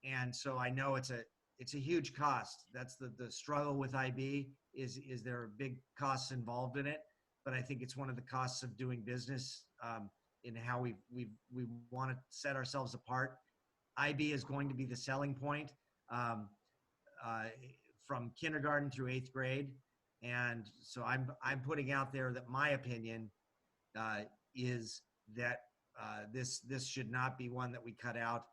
And so I know it's a huge cost. That's the struggle with IB is there are big costs involved in it, but I think it's one of the costs of doing business in how we want to set ourselves apart. IB is going to be the selling point from kindergarten through 8th grade. And so I'm putting out there that my opinion is that this should not be one that we cut out,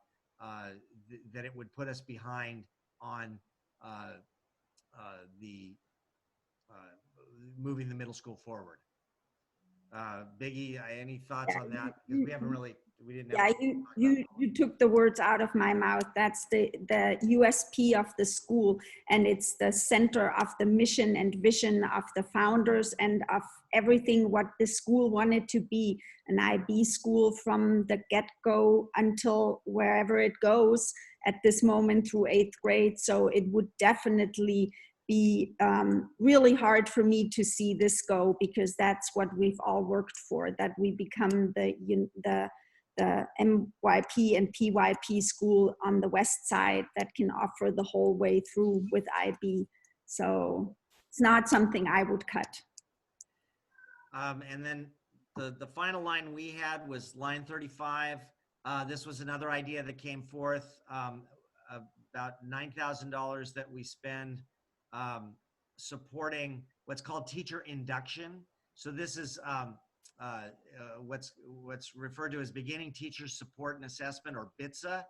that it would put us behind on moving the middle school forward. Biggie, any thoughts on that? Because we haven't really We didn't Yeah, have. you took the words out of my mouth. That's the USP of the school, and it's the center of the mission and vision of the founders and of everything what the school wanted to be, an IB school from the get-go until wherever it goes at this moment through 8th grade. So it would definitely be really hard for me to see this go, because that's what we've all worked for, that we become the MYP and PYP school on the west side that can offer the whole way through with IB. So it's not something I would cut. And then the final line we had was line 35. This was another idea that came forth, about $9,000 that we spend supporting what's called teacher induction. So this is what's referred to as Beginning Teacher Support and Assessment, or BITSA.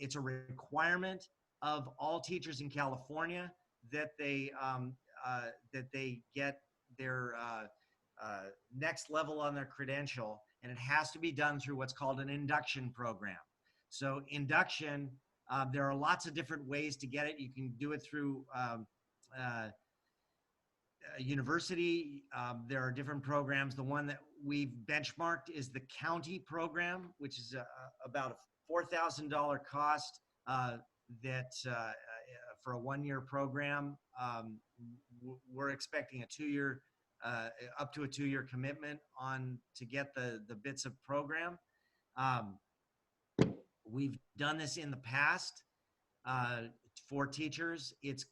It's a requirement of all teachers in California that they get their next level on their credential, and it has to be done through what's called an induction program. So induction, there are lots of different ways to get it. You can do it through university. There are different programs. The one that we've benchmarked is the county program, which is about a $4,000 cost for a one-year program. We're expecting a 2-year, up to a 2-year commitment to get the BITSA program. We've done this in the past for teachers. It's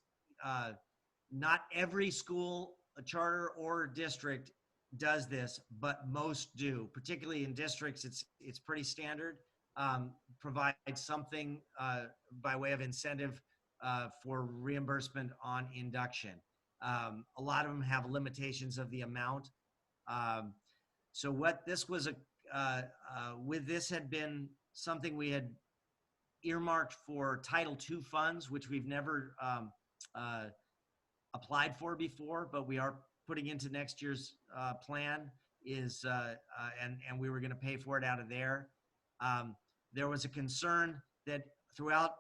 not every school, a charter or district, does this, but most do. Particularly in districts, it's pretty standard. Provide something by way of incentive for reimbursement on induction. A lot of them have limitations of the amount. So what this was with this had been something we had earmarked for Title II funds, which we've never applied for before, but we are putting into next year's plan and we were going to pay for it out of there. There was a concern that throughout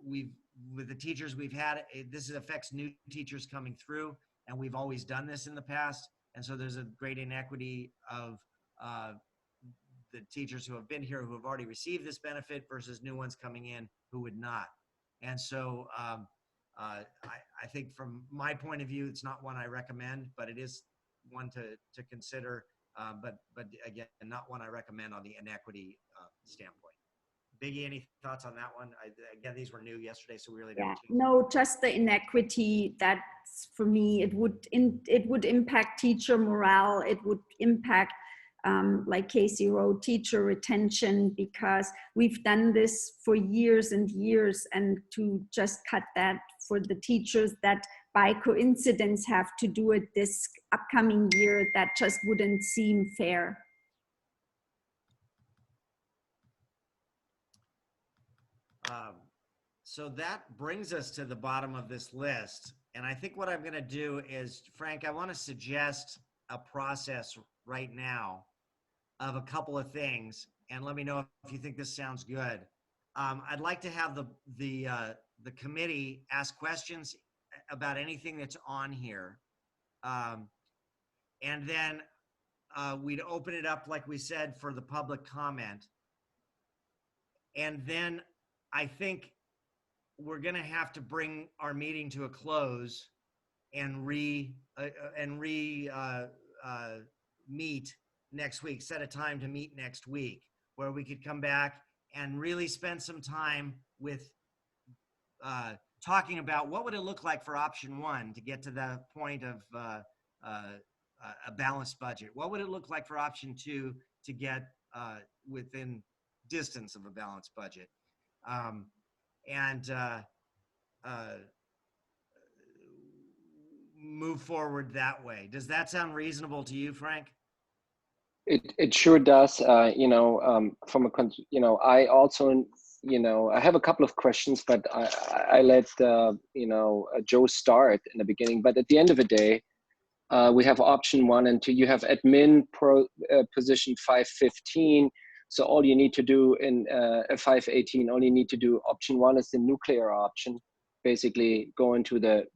with the teachers we've had, this affects new teachers coming through, and we've always done this in the past. And so there's a great inequity of the teachers who have been here, who have already received this benefit, versus new ones coming in who would not. And so I think from my point of view, it's not one I recommend, but it is one to consider. But again, not one I recommend on the inequity standpoint. Biggie, any thoughts on that one? Again, these were new yesterday, so we really don't. No, just the inequity. That's, for me, it would impact teacher morale. It would impact, like Casey wrote, teacher retention, because we've done this for years and years, and to just cut that for the teachers that by coincidence have to do it this upcoming year, that just wouldn't seem fair. So that brings us to the bottom of this list. And I think what I'm going to do is, Frank, I want to suggest a process right now of a couple of things, and let me know if you think this sounds good. I'd like to have the committee ask questions about anything that's on here. And then we'd open it up, like we said, for the public comment. And then I think we're going to have to bring our meeting to a close and meet next week, set a time to meet next week, where we could come back and really spend some time with talking about what would it look like for option one to get to the point of a balanced budget. What would it look like for option two to get within distance of a balanced budget? And move forward that way. Does that sound reasonable to you, Frank? It sure does. From I also, I have a couple of questions, but I let Joe start in the beginning. But at the end of the day, We have option 1 and 2. You have admin position 515. So all you need to do in 518, all you need to do, option 1 is the nuclear option. Basically going to the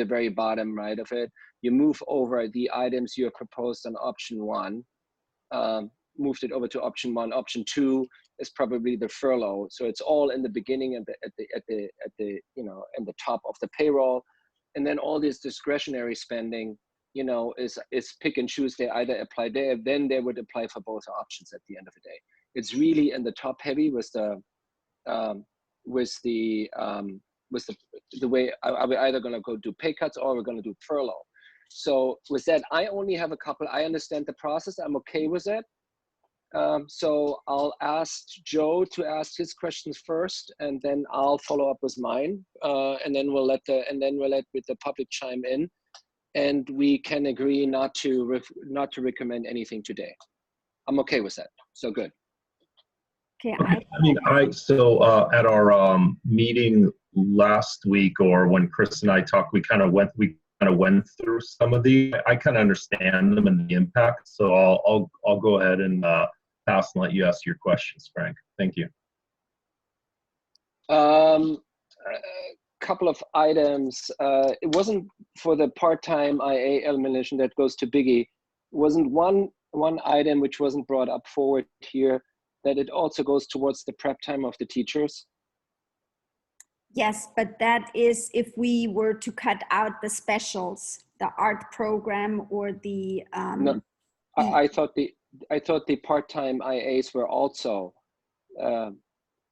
very bottom right of it. You move over the items you have proposed on option 1, moved it over to option 1. Option 2 is probably the furlough. So it's all in the beginning and at the you know, in the top of the payroll. And then all this discretionary spending, you know, is pick and choose. They either apply there, then they would apply for both options at the end of the day. It's really in the top heavy with the way are we either going to go do pay cuts or we're going to do furlough. So with that, I only have a couple. I understand the process. I'm okay with it. So I'll ask Joe to ask his questions first, and then I'll follow up with mine, and then we'll let the public chime in, and we can agree not to recommend anything today. I'm okay with that. So good. Okay. At our meeting last week, or when Chris and I talked, we kind of went through some of these. I kind of understand them and the impact. So I'll go ahead and pass and let you ask your questions, Frank. Thank you. A couple of items. It wasn't for the part-time IA elimination that goes to Biggie. It wasn't one item which wasn't brought up forward here, that it also goes towards the prep time of the teachers. Yes, but that is if we were to cut out the specials, the art program or the. No, I thought the part-time IAs were also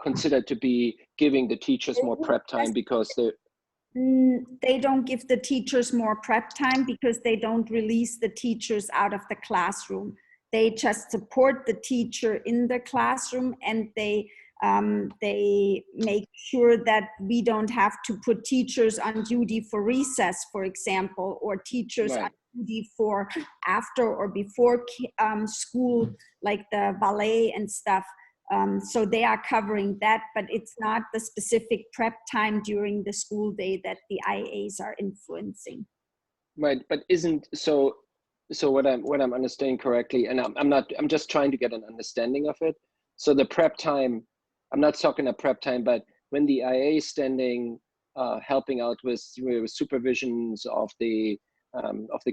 considered to be giving the teachers more prep time because they don't give the teachers more prep time because they don't release the teachers out of the classroom. They just support the teacher in the classroom, and they make sure that we don't have to put teachers on duty for recess, for example, or teachers on duty for after or before school, like the ballet and stuff. So they are covering that, but it's not the specific prep time during the school day that the IAs are influencing. Right, but isn't so what I'm understanding correctly, and I'm just trying to get an understanding of it. So the prep time, I'm not talking a prep time, but when the IA is standing, helping out with supervisions of the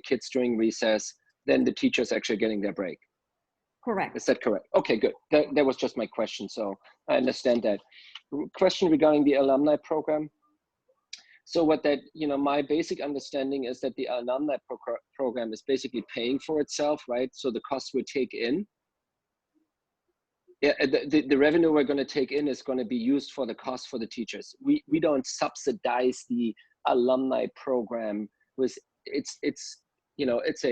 kids during recess, then the teacher's actually getting their break. Correct. Is that correct? Okay, good. That was just my question, so I understand that. Question regarding the alumni program. So what that, you know, my basic understanding is that the alumni program is basically paying for itself, right? So the costs we take in, the revenue we're going to take in is going to be used for the cost for the teachers. We don't subsidize the alumni program with it's you know, it's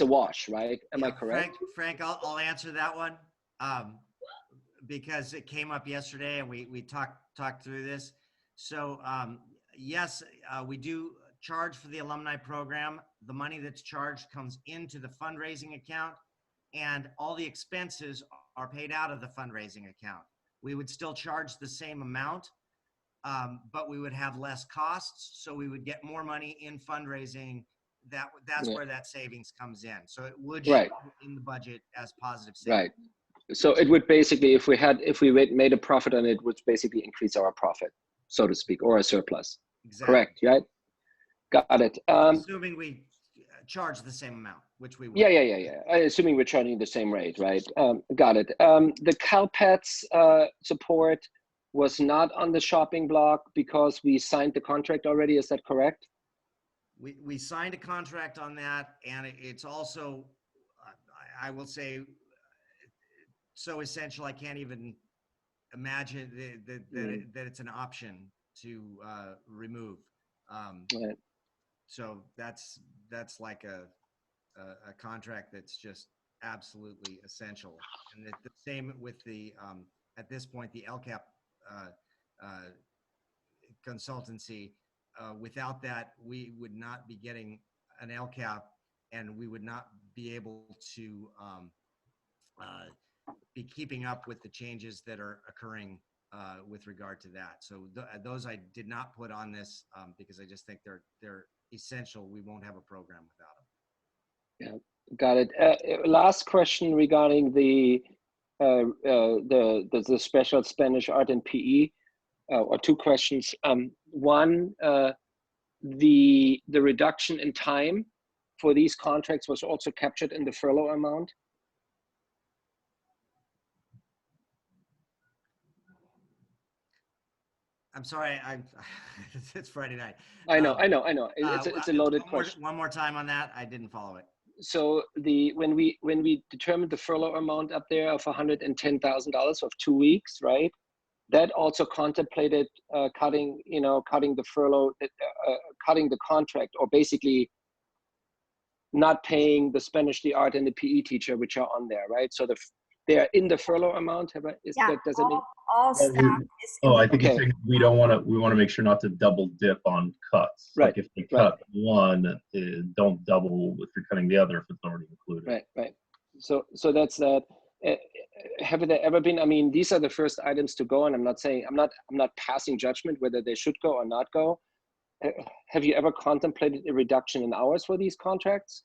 a wash, right? Am I correct? Frank, I'll answer that one because it came up yesterday and we talked through this. So yes, we do charge for the alumni program. The money that's charged comes into the fundraising account, and all the expenses are paid out of the fundraising account. We would still charge the same amount, but we would have less costs, so we would get more money in fundraising. That's where that savings comes in. So it would show in the budget as positive savings. Right. So it would basically, if we made a profit on it, would basically increase our profit, so to speak, or a surplus. Exactly. Correct, right? Got it. Assuming we charge the same amount, which we would. Yeah. Assuming we're charging the same rate, right? Got it. The CalPETS support was not on the shopping block because we signed the contract already. Is that correct? We signed a contract on that, and it's also, I will say, so essential I can't even imagine that it's an option to remove. Right. So that's like a contract that's just absolutely essential. And the same with the at this point the LCAP consultancy. Without that, we would not be getting an LCAP, and we would not be able to be keeping up with the changes that are occurring with regard to that. So those I did not put on this because I just think they're essential. We won't have a program without them. Yeah, got it. Last question regarding the special Spanish, art, and PE, or two questions. One, the reduction in time for these contracts was also captured in the furlough amount. I'm sorry, it's Friday night. I know. It's a loaded question. One more time on that. I didn't follow it. So when we determined the furlough amount up there of $110,000 of 2 weeks, right? That also contemplated cutting the furlough, cutting the contract, or basically not paying the Spanish, the art, and the PE teacher, which are on there, right? So they are in the furlough amount. Does it mean? All staff is. Oh, I think he's saying we want to make sure not to double dip on cuts. Right. Like if they cut one, don't double if you're cutting the other if it's already included. Right. So that's that. Have there ever been? I mean, these are the first items to go, and I'm not passing judgment whether they should go or not go. Have you ever contemplated a reduction in hours for these contracts?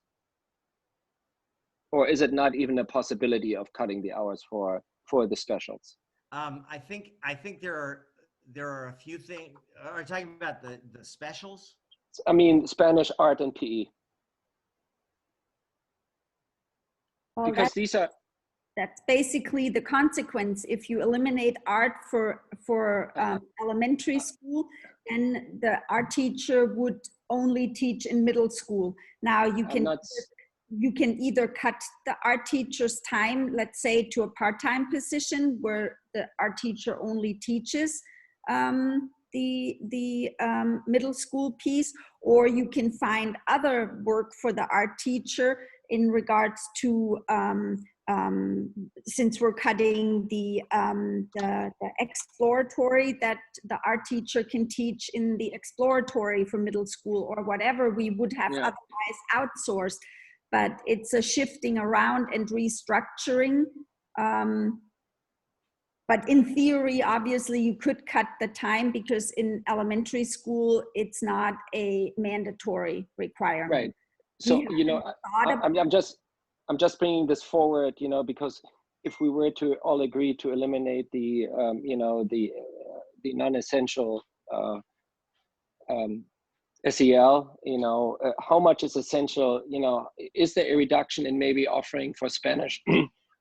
Or is it not even a possibility of cutting the hours for the specials? I think there are a few things. Are you talking about the specials? I mean, Spanish, art, and PE. Well, because these are. That's basically the consequence. If you eliminate art for elementary school, then the art teacher would only teach in middle school. Now you can either cut the art teacher's time, let's say, to a part-time position where the art teacher only teaches the middle school piece, or you can find other work for the art teacher in regards to since we're cutting the exploratory, that the art teacher can teach in the exploratory for middle school or whatever we would have otherwise outsourced. But it's a shifting around and restructuring. But in theory, obviously, you could cut the time because in elementary school, it's not a mandatory requirement. Right. So, I'm just bringing this forward, because if we were to all agree to eliminate the non-essential SEL, how much is essential? Is there a reduction in maybe offering for Spanish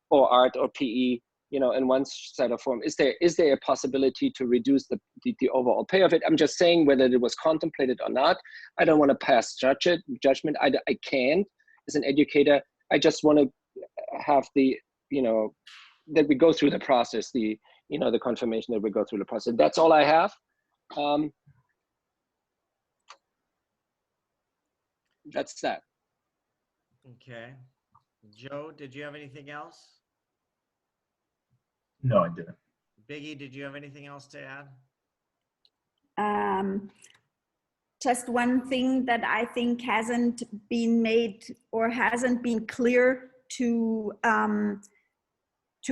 or art or PE, in one set of form? Is there a possibility to reduce the overall pay of it? I'm just saying whether it was contemplated or not. I don't want to pass judgment. I can't as an educator. I just want to have the, that we go through the process, the confirmation that we go through the process. That's all I have. That's that. Okay. Joe, did you have anything else? No, I didn't. Biggie, did you have anything else to add? Just one thing that I think hasn't been made or hasn't been clear to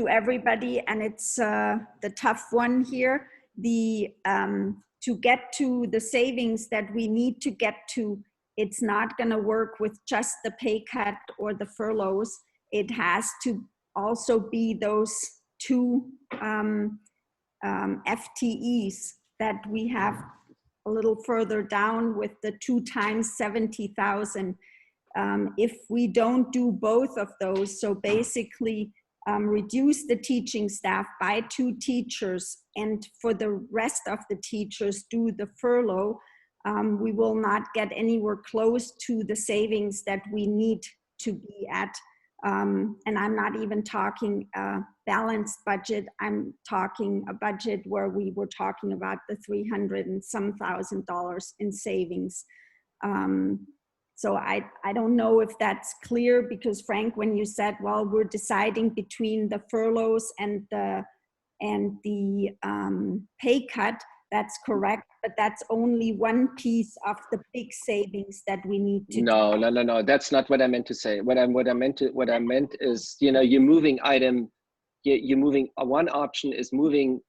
everybody, and it's the tough one here. To get to the savings that we need to get to, it's not going to work with just the pay cut or the furloughs. It has to also be those two FTEs that we have a little further down with the 2 times 70,000. If we don't do both of those, so basically reduce the teaching staff by 2 teachers, and for the rest of the teachers do the furlough, we will not get anywhere close to the savings that we need to be at. And I'm not even talking a balanced budget. I'm talking a budget where we were talking about the $300 and some thousand in savings. So I don't know if that's clear, because Frank, when you said, well, we're deciding between the furloughs and the pay cut, that's correct, but that's only one piece of the big savings that we need to do. No. That's not what I meant to say. What I meant is, you're moving one option is moving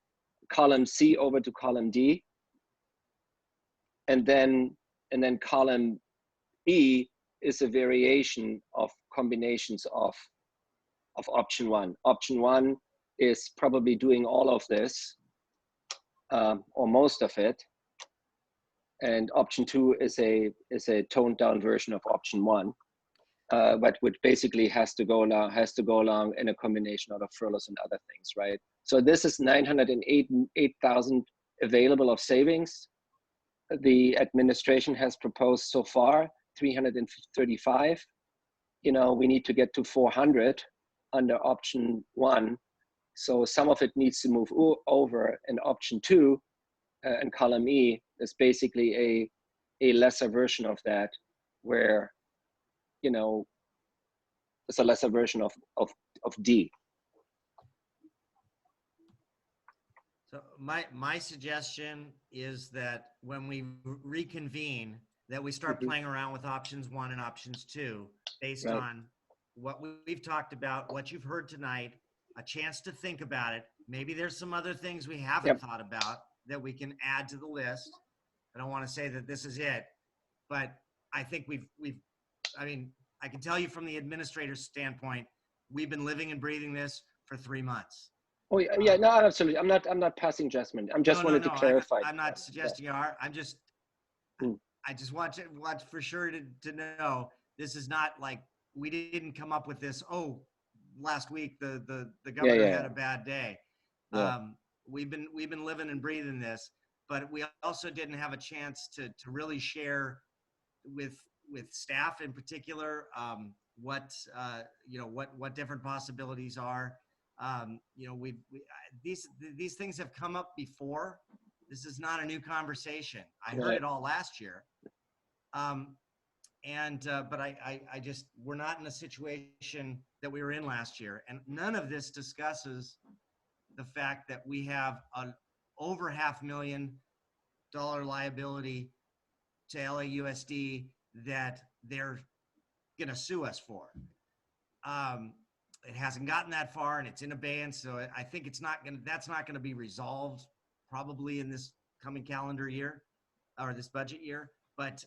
column C over to column D, and then column B is a variation of combinations of option one. Option one is probably doing all of this, or most of it. And option two is a toned down version of option one, but which basically has to go along in a combination of furloughs and other things, right? So this is 908,000 available of savings. The administration has proposed so far 335. You know, we need to get to 400 under option one. So some of it needs to move over, and option two in column E is basically a lesser version of that, where, you know, it's a lesser version of D. So my suggestion is that when we reconvene, that we start playing around with options one and options two, based on what we've talked about, what you've heard tonight, a chance to think about it. Maybe there's some other things we haven't thought about that we can add to the list. I don't want to say that this is it, but I think I mean, I can tell you from the administrator's standpoint, we've been living and breathing this for 3 months. Oh yeah, no, absolutely. I'm not passing judgment. I'm just wanted to clarify. I'm not suggesting you are. I'm just, I just want for sure to know this is not like we didn't come up with this. Oh, last week the governor had a bad day. We've been living and breathing this, but we also didn't have a chance to really share with staff in particular what different possibilities are. You know, these things have come up before. This is not a new conversation. I heard it all last year. But I just, we're not in a situation that we were in last year. And none of this discusses the fact that we have an over $500,000 liability to LAUSD that they're going to sue us for. It hasn't gotten that far, and it's in abeyance. So I think that's not going to be resolved probably in this coming calendar year or this budget year. But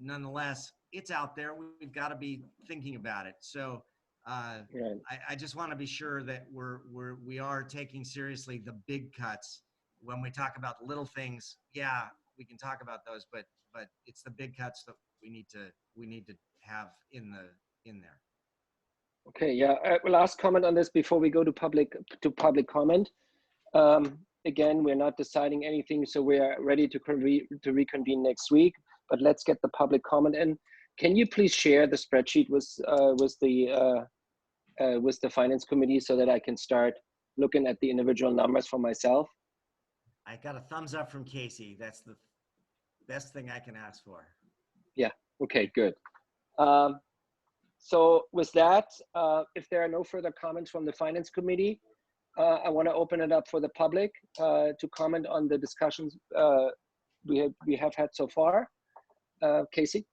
nonetheless, it's out there. We've got to be thinking about it. So I just want to be sure that we are taking seriously the big cuts. When we talk about little things, yeah, we can talk about those, but it's the big cuts that we need to have in there. Okay, yeah. Last comment on this before we go to public comment. Again, we're not deciding anything, so we are ready to reconvene next week. But let's get the public comment in. Can you please share the spreadsheet with the finance committee so that I can start looking at the individual numbers for myself? I got a thumbs up from Casey. That's the best thing I can ask for. Yeah. Okay. Good. So with that, if there are no further comments from the finance committee, I want to open it up for the public to comment on the discussions we have had so far. Casey?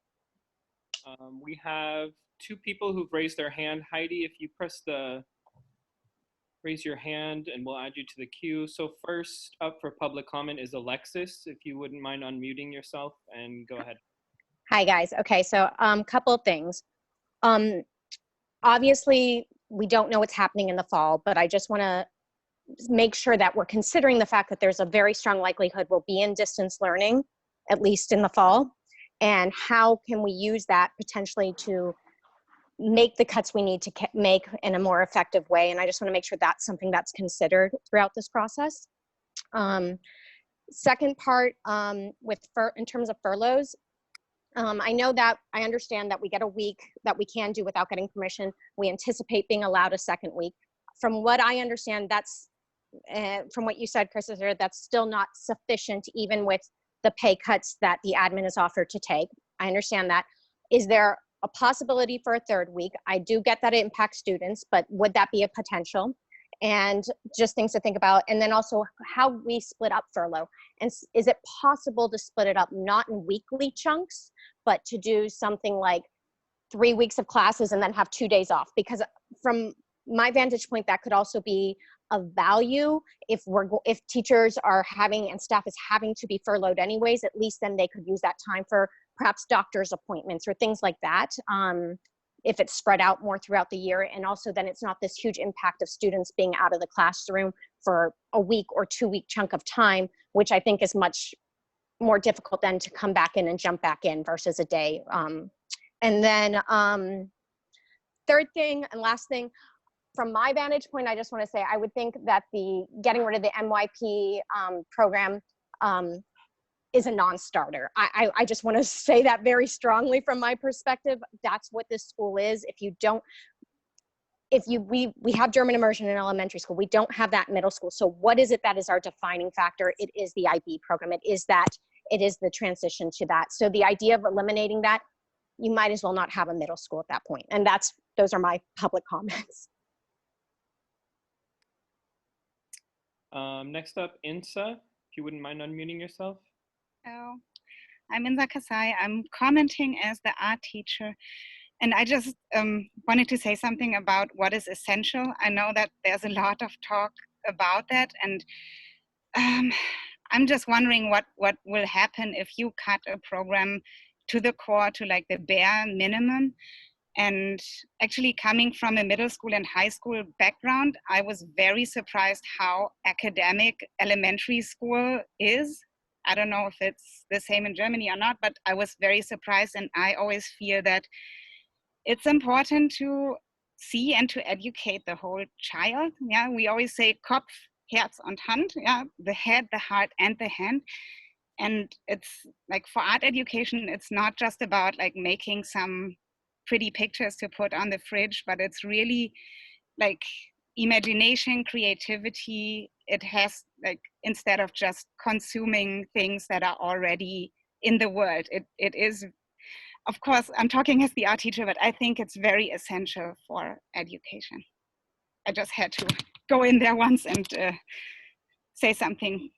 We have 2 people who've raised their hand. Heidi, if you press raise your hand and we'll add you to the queue. So first up for public comment is Alexis. If you wouldn't mind unmuting yourself and go ahead. Hi guys. Okay, so couple of things. Obviously, we don't know what's happening in the fall, but I just want to make sure that we're considering the fact that there's a very strong likelihood we'll be in distance learning, at least in the fall. And how can we use that potentially to make the cuts we need to make in a more effective way? And I just want to make sure that's something that's considered throughout this process. Second part, in terms of furloughs, I understand that we get a week that we can do without getting permission. We anticipate being allowed a second week. From what I understand, that's, from what you said, Chris, that's still not sufficient even with the pay cuts that the admin has offered to take. I understand that. Is there a possibility for a third week? I do get that it impacts students, but would that be a potential? And just things to think about. And then also how we split up furlough. And is it possible to split it up, not in weekly chunks, but to do something like 3 weeks of classes and then have 2 days off? Because from my vantage point, that could also be of value if teachers are having and staff is having to be furloughed anyways. At least then they could use that time for perhaps doctor's appointments or things like that. If it's spread out more throughout the year, and also then it's not this huge impact of students being out of the classroom for a week or 2 week chunk of time, which I think is much more difficult than to come back in and jump back in versus a day. And then third thing and last thing, from my vantage point, I just want to say I would think that the getting rid of the MYP program is a non-starter. I just want to say that very strongly from my perspective. That's what this school is. We have German immersion in elementary school. We don't have that in middle school. So what is it that is our defining factor? It is the IB program. It is the transition to that. So the idea of eliminating that, you might as well not have a middle school at that point. And those are my public comments. Next up, Insa, if you wouldn't mind unmuting yourself. Hello, I'm Insa Kasai. I'm commenting as the art teacher. And I just wanted to say something about what is essential. I know that there's a lot of talk about that. And I'm just wondering what will happen if you cut a program to the core, to like the bare minimum. And actually coming from a middle school and high school background, I was very surprised how academic elementary school is. I don't know if it's the same in Germany or not, but I was very surprised, and I always feel that it's important to see and to educate the whole child. Yeah, we always say Kopf, Herz und Hand, yeah, the head, the heart, and the hand. And it's like for art education, it's not just about like making some pretty pictures to put on the fridge, but it's really like imagination, creativity. It has like, instead of just consuming things that are already in the world, it is, of course, I'm talking as the art teacher, but I think it's very essential for education. I just had to go in there once and say something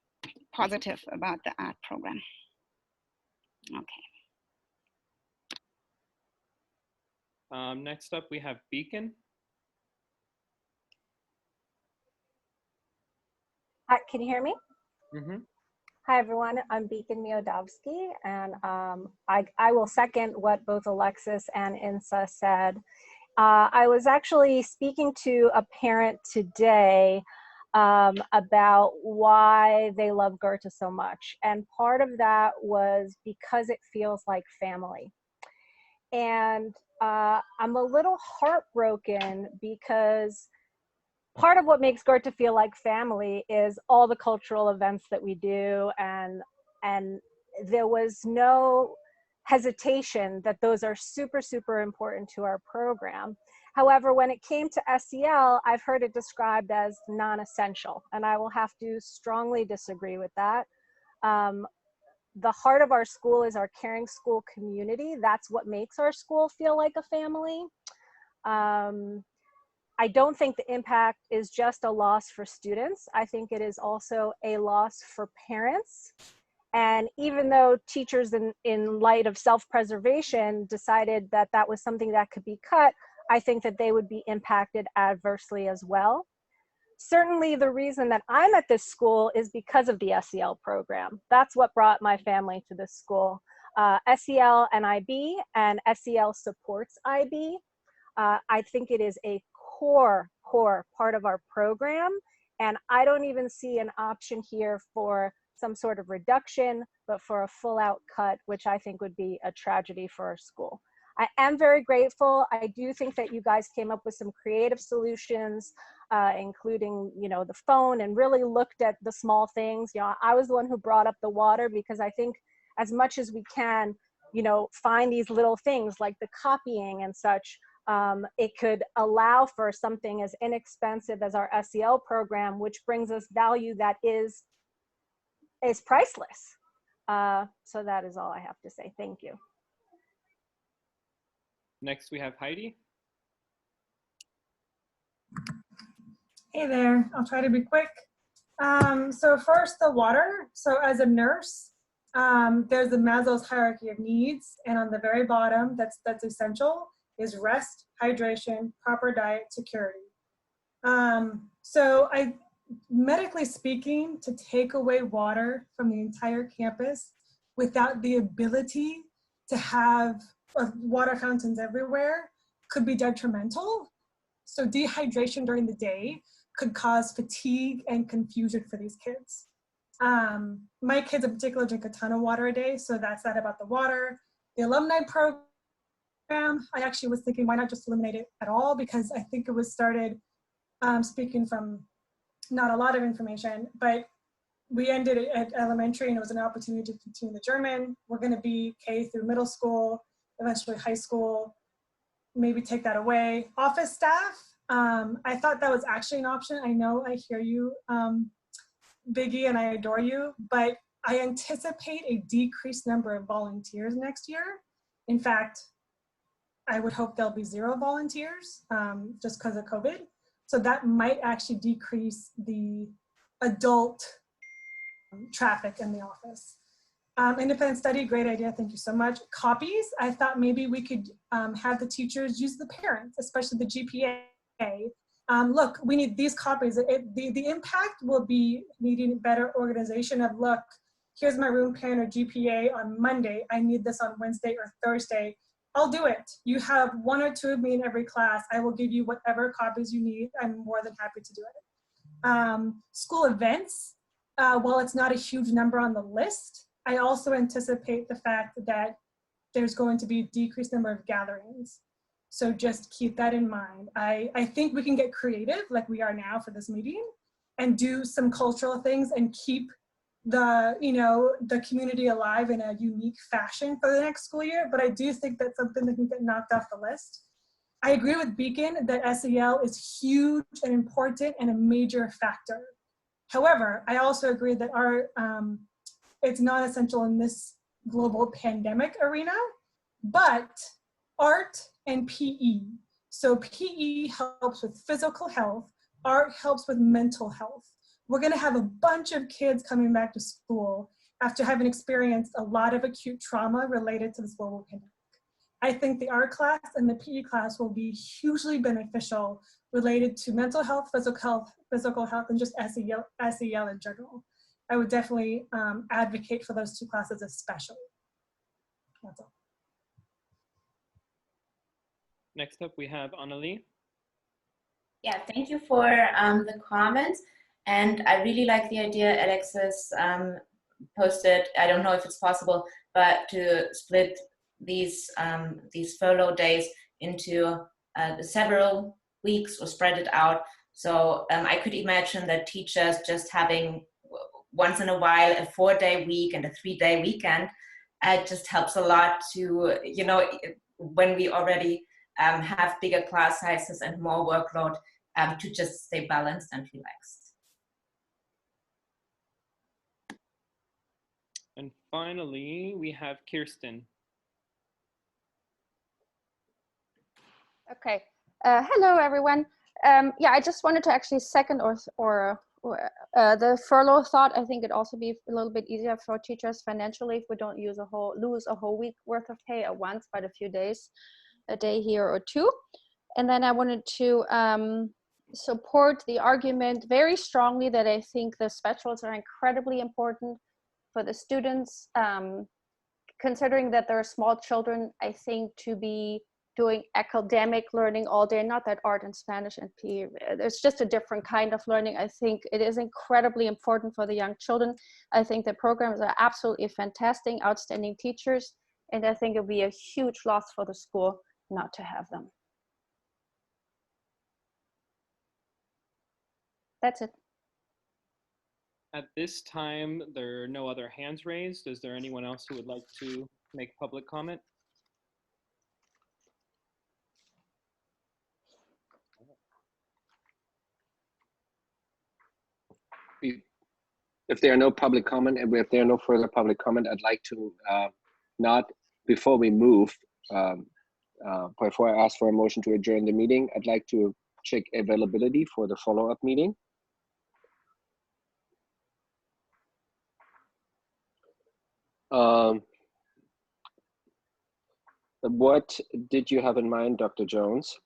positive about the art program. Okay. Next up, we have Beacon. Hi, can you hear me? Mm-hmm. Hi, everyone. I'm Beacon Miodowski, and I will second what both Alexis and Insa said. I was actually speaking to a parent today about why they love Goethe so much. And part of that was because it feels like family. And I'm a little heartbroken because part of what makes Goethe feel like family is all the cultural events that we do, and there was no hesitation that those are super, super important to our program. However, when it came to SEL, I've heard it described as non-essential, and I will have to strongly disagree with that. The heart of our school is our caring school community. That's what makes our school feel like a family. I don't think the impact is just a loss for students. I think it is also a loss for parents. And even though teachers in light of self-preservation decided that that was something that could be cut, I think that they would be impacted adversely as well. Certainly the reason that I'm at this school is because of the SEL program. That's what brought my family to this school. SEL and IB, and SEL supports IB. I think it is a core part of our program, and I don't even see an option here for some sort of reduction, but for a full out cut, which I think would be a tragedy for our school. I am very grateful. I do think that you guys came up with some creative solutions, including, you know, the phone, and really looked at the small things. You know, I was the one who brought up the water, because I think as much as we can, you know, find these little things like the copying and such, it could allow for something as inexpensive as our SEL program, which brings us value that is priceless. So that is all I have to say. Thank you. Next, we have Heidi. Hey there, I'll try to be quick. So first, the water. So as a nurse, there's the Maslow's hierarchy of needs, and on the very bottom, that's essential, is rest, hydration, proper diet, security. So medically speaking, to take away water from the entire campus without the ability to have water fountains everywhere could be detrimental. So dehydration during the day could cause fatigue and confusion for these kids. My kids in particular drink a ton of water a day, so that's that about the water. The alumni program, I actually was thinking, why not just eliminate it at all? Because I think it was started, speaking from not a lot of information, but we ended it at elementary and it was an opportunity to continue the German. We're gonna be K through middle school, eventually high school, maybe take that away. Office staff, I thought that was actually an option. I know I hear you, Biggie, and I adore you, but I anticipate a decreased number of volunteers next year. In fact, I would hope there'll be 0 volunteers just because of COVID. So that might actually decrease the adult traffic in the office. Independent study, great idea, thank you so much. Copies, I thought maybe we could have the teachers use the parents, especially the GPA. Look, we need these copies. The impact will be needing better organization of, look, here's my room parent or GPA on Monday. I need this on Wednesday or Thursday. I'll do it. You have 1 or 2 of me in every class. I will give you whatever copies you need. I'm more than happy to do it. School events, while it's not a huge number on the list, I also anticipate the fact that there's going to be a decreased number of gatherings. So just keep that in mind. I think we can get creative like we are now for this meeting and do some cultural things and keep the community alive in a unique fashion for the next school year. But I do think that's something that can get knocked off the list. I agree with Beacon that SEL is huge and important and a major factor. However, I also agree that it's not essential in this global pandemic arena, but art and PE. So PE helps with physical health, art helps with mental health. We're gonna have a bunch of kids coming back to school after having experienced a lot of acute trauma related to this global pandemic. I think the art class and the PE class will be hugely beneficial related to mental health, physical health, and just SEL in general. I would definitely advocate for those 2 classes especially. That's all. Next up, we have Annalie. Yeah, thank you for the comments. And I really like the idea Alexis posted. I don't know if it's possible, but to split these furlough days into several weeks or spread it out. So I could imagine that teachers just having once in a while a 4-day week and a 3-day weekend, it just helps a lot to, when we already have bigger class sizes and more workload, to just stay balanced and relaxed. And finally, we have Kirsten. Okay. Hello, everyone. Yeah, I just wanted to actually second the furlough thought. I think it'd also be a little bit easier for teachers financially if we don't lose a whole week worth of pay at once, but a few days, a day here or 2. And then I wanted to support the argument very strongly that I think the specials are incredibly important for the students. Considering that they're small children, I think to be doing academic learning all day, not that art and Spanish and PE, there's just a different kind of learning. I think it is incredibly important for the young children. I think the programs are absolutely fantastic, outstanding teachers, and I think it would be a huge loss for the school not to have them. That's it. At this time, there are no other hands raised. Is there anyone else who would like to make public comment? If there are no public comment, and if there are no further public comment, I'd like to before we move, before I ask for a motion to adjourn the meeting, I'd like to check availability for the follow-up meeting. What did you have in mind, Dr. Jones?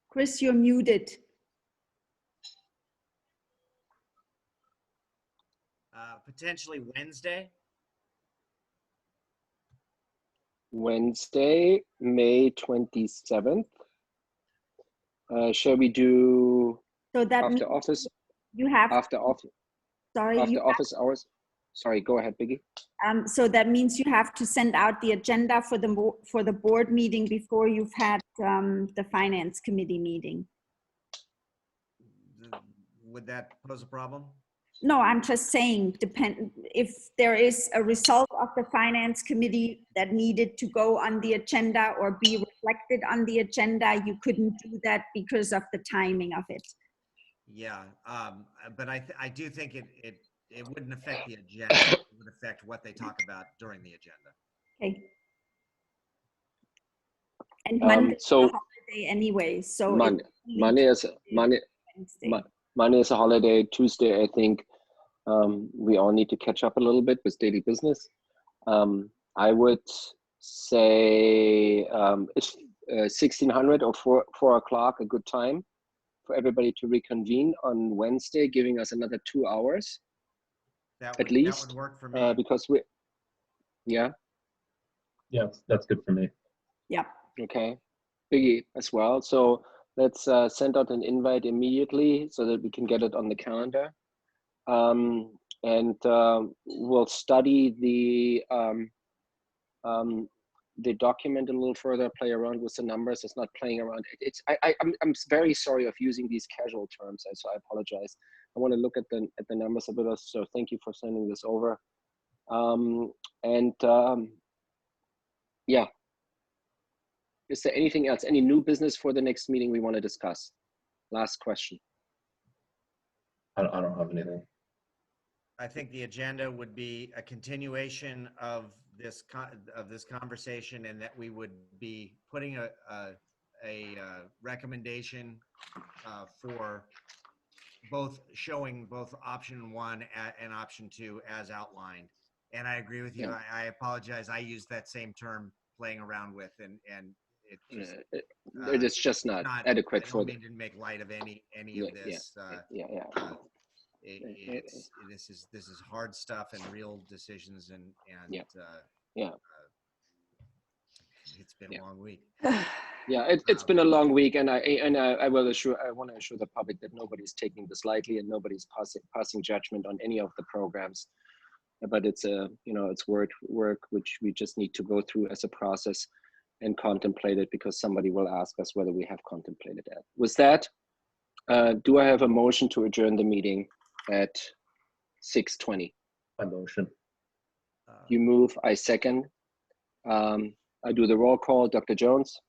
Chris, you're muted. Potentially Wednesday. Wednesday, May 27th. Shall we do So that after means office? you have, After office. sorry, After you office hours. Sorry, go ahead, Biggie. so that means you have to send out the agenda for the board meeting before you've had the finance committee meeting. Would that pose a problem? No, I'm just saying, if there is a result of the finance committee that needed to go on the agenda or be reflected on the agenda, you couldn't do that because of the timing of it. Yeah, but I do think it wouldn't affect the agenda. It would affect what they talk about during the agenda. Okay. And Monday is so a holiday anyway, so Monday is a holiday. Tuesday, I think we all need to catch up a little bit with daily business. I would say it's 1600 or 4 o'clock a good time for everybody to reconvene on Wednesday, giving us another 2 hours at least. That would work for me. Because Yeah, that's good for me. Yeah. Okay, Biggie as well. So let's send out an invite immediately so that we can get it on the calendar. And we'll study the document a little further, play around with the numbers. It's not playing around. I'm very sorry of using these casual terms, so I apologize. I want to look at the numbers a bit. So thank you for sending this over. Yeah. Is there anything else? Any new business for the next meeting we want to discuss? Last question. I don't have anything. I think the agenda would be a continuation of this conversation, and that we would be putting a recommendation for showing both option 1 and option 2 as outlined. And I agree with you. Yeah. I apologize. I used that same term, playing around with, and it just It's just not adequate for the. I don't mean to make light of any of this. This is hard stuff and real decisions, and it's been a long week. Yeah, it's been a long week, and I want to assure the public that nobody's taking this lightly and nobody's passing judgment on any of the programs. But it's it's work which we just need to go through as a process and contemplate it, because somebody will ask us whether we have contemplated that. With that, do I have a motion to adjourn the meeting at 6:20? I motion. You move, I second. I do the roll call. Dr. Jones?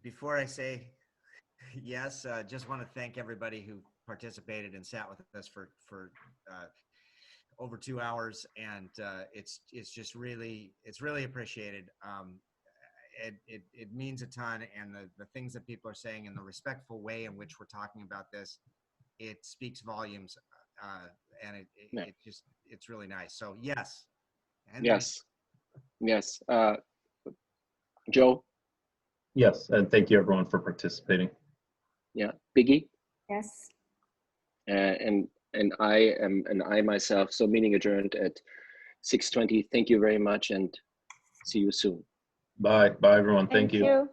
Before I say yes, just want to thank everybody who participated and sat with us for over 2 hours, and it's really appreciated. It means a ton, and the things that people are saying and the respectful way in which we're talking about this, it speaks volumes, and it's really nice. So yes. And yes. Yes. Joe? Yes, and thank you everyone for participating. Yeah. Biggie? Yes. And I myself. So meeting adjourned at 6:20. Thank you very much, and see you soon. Bye everyone. Thank you.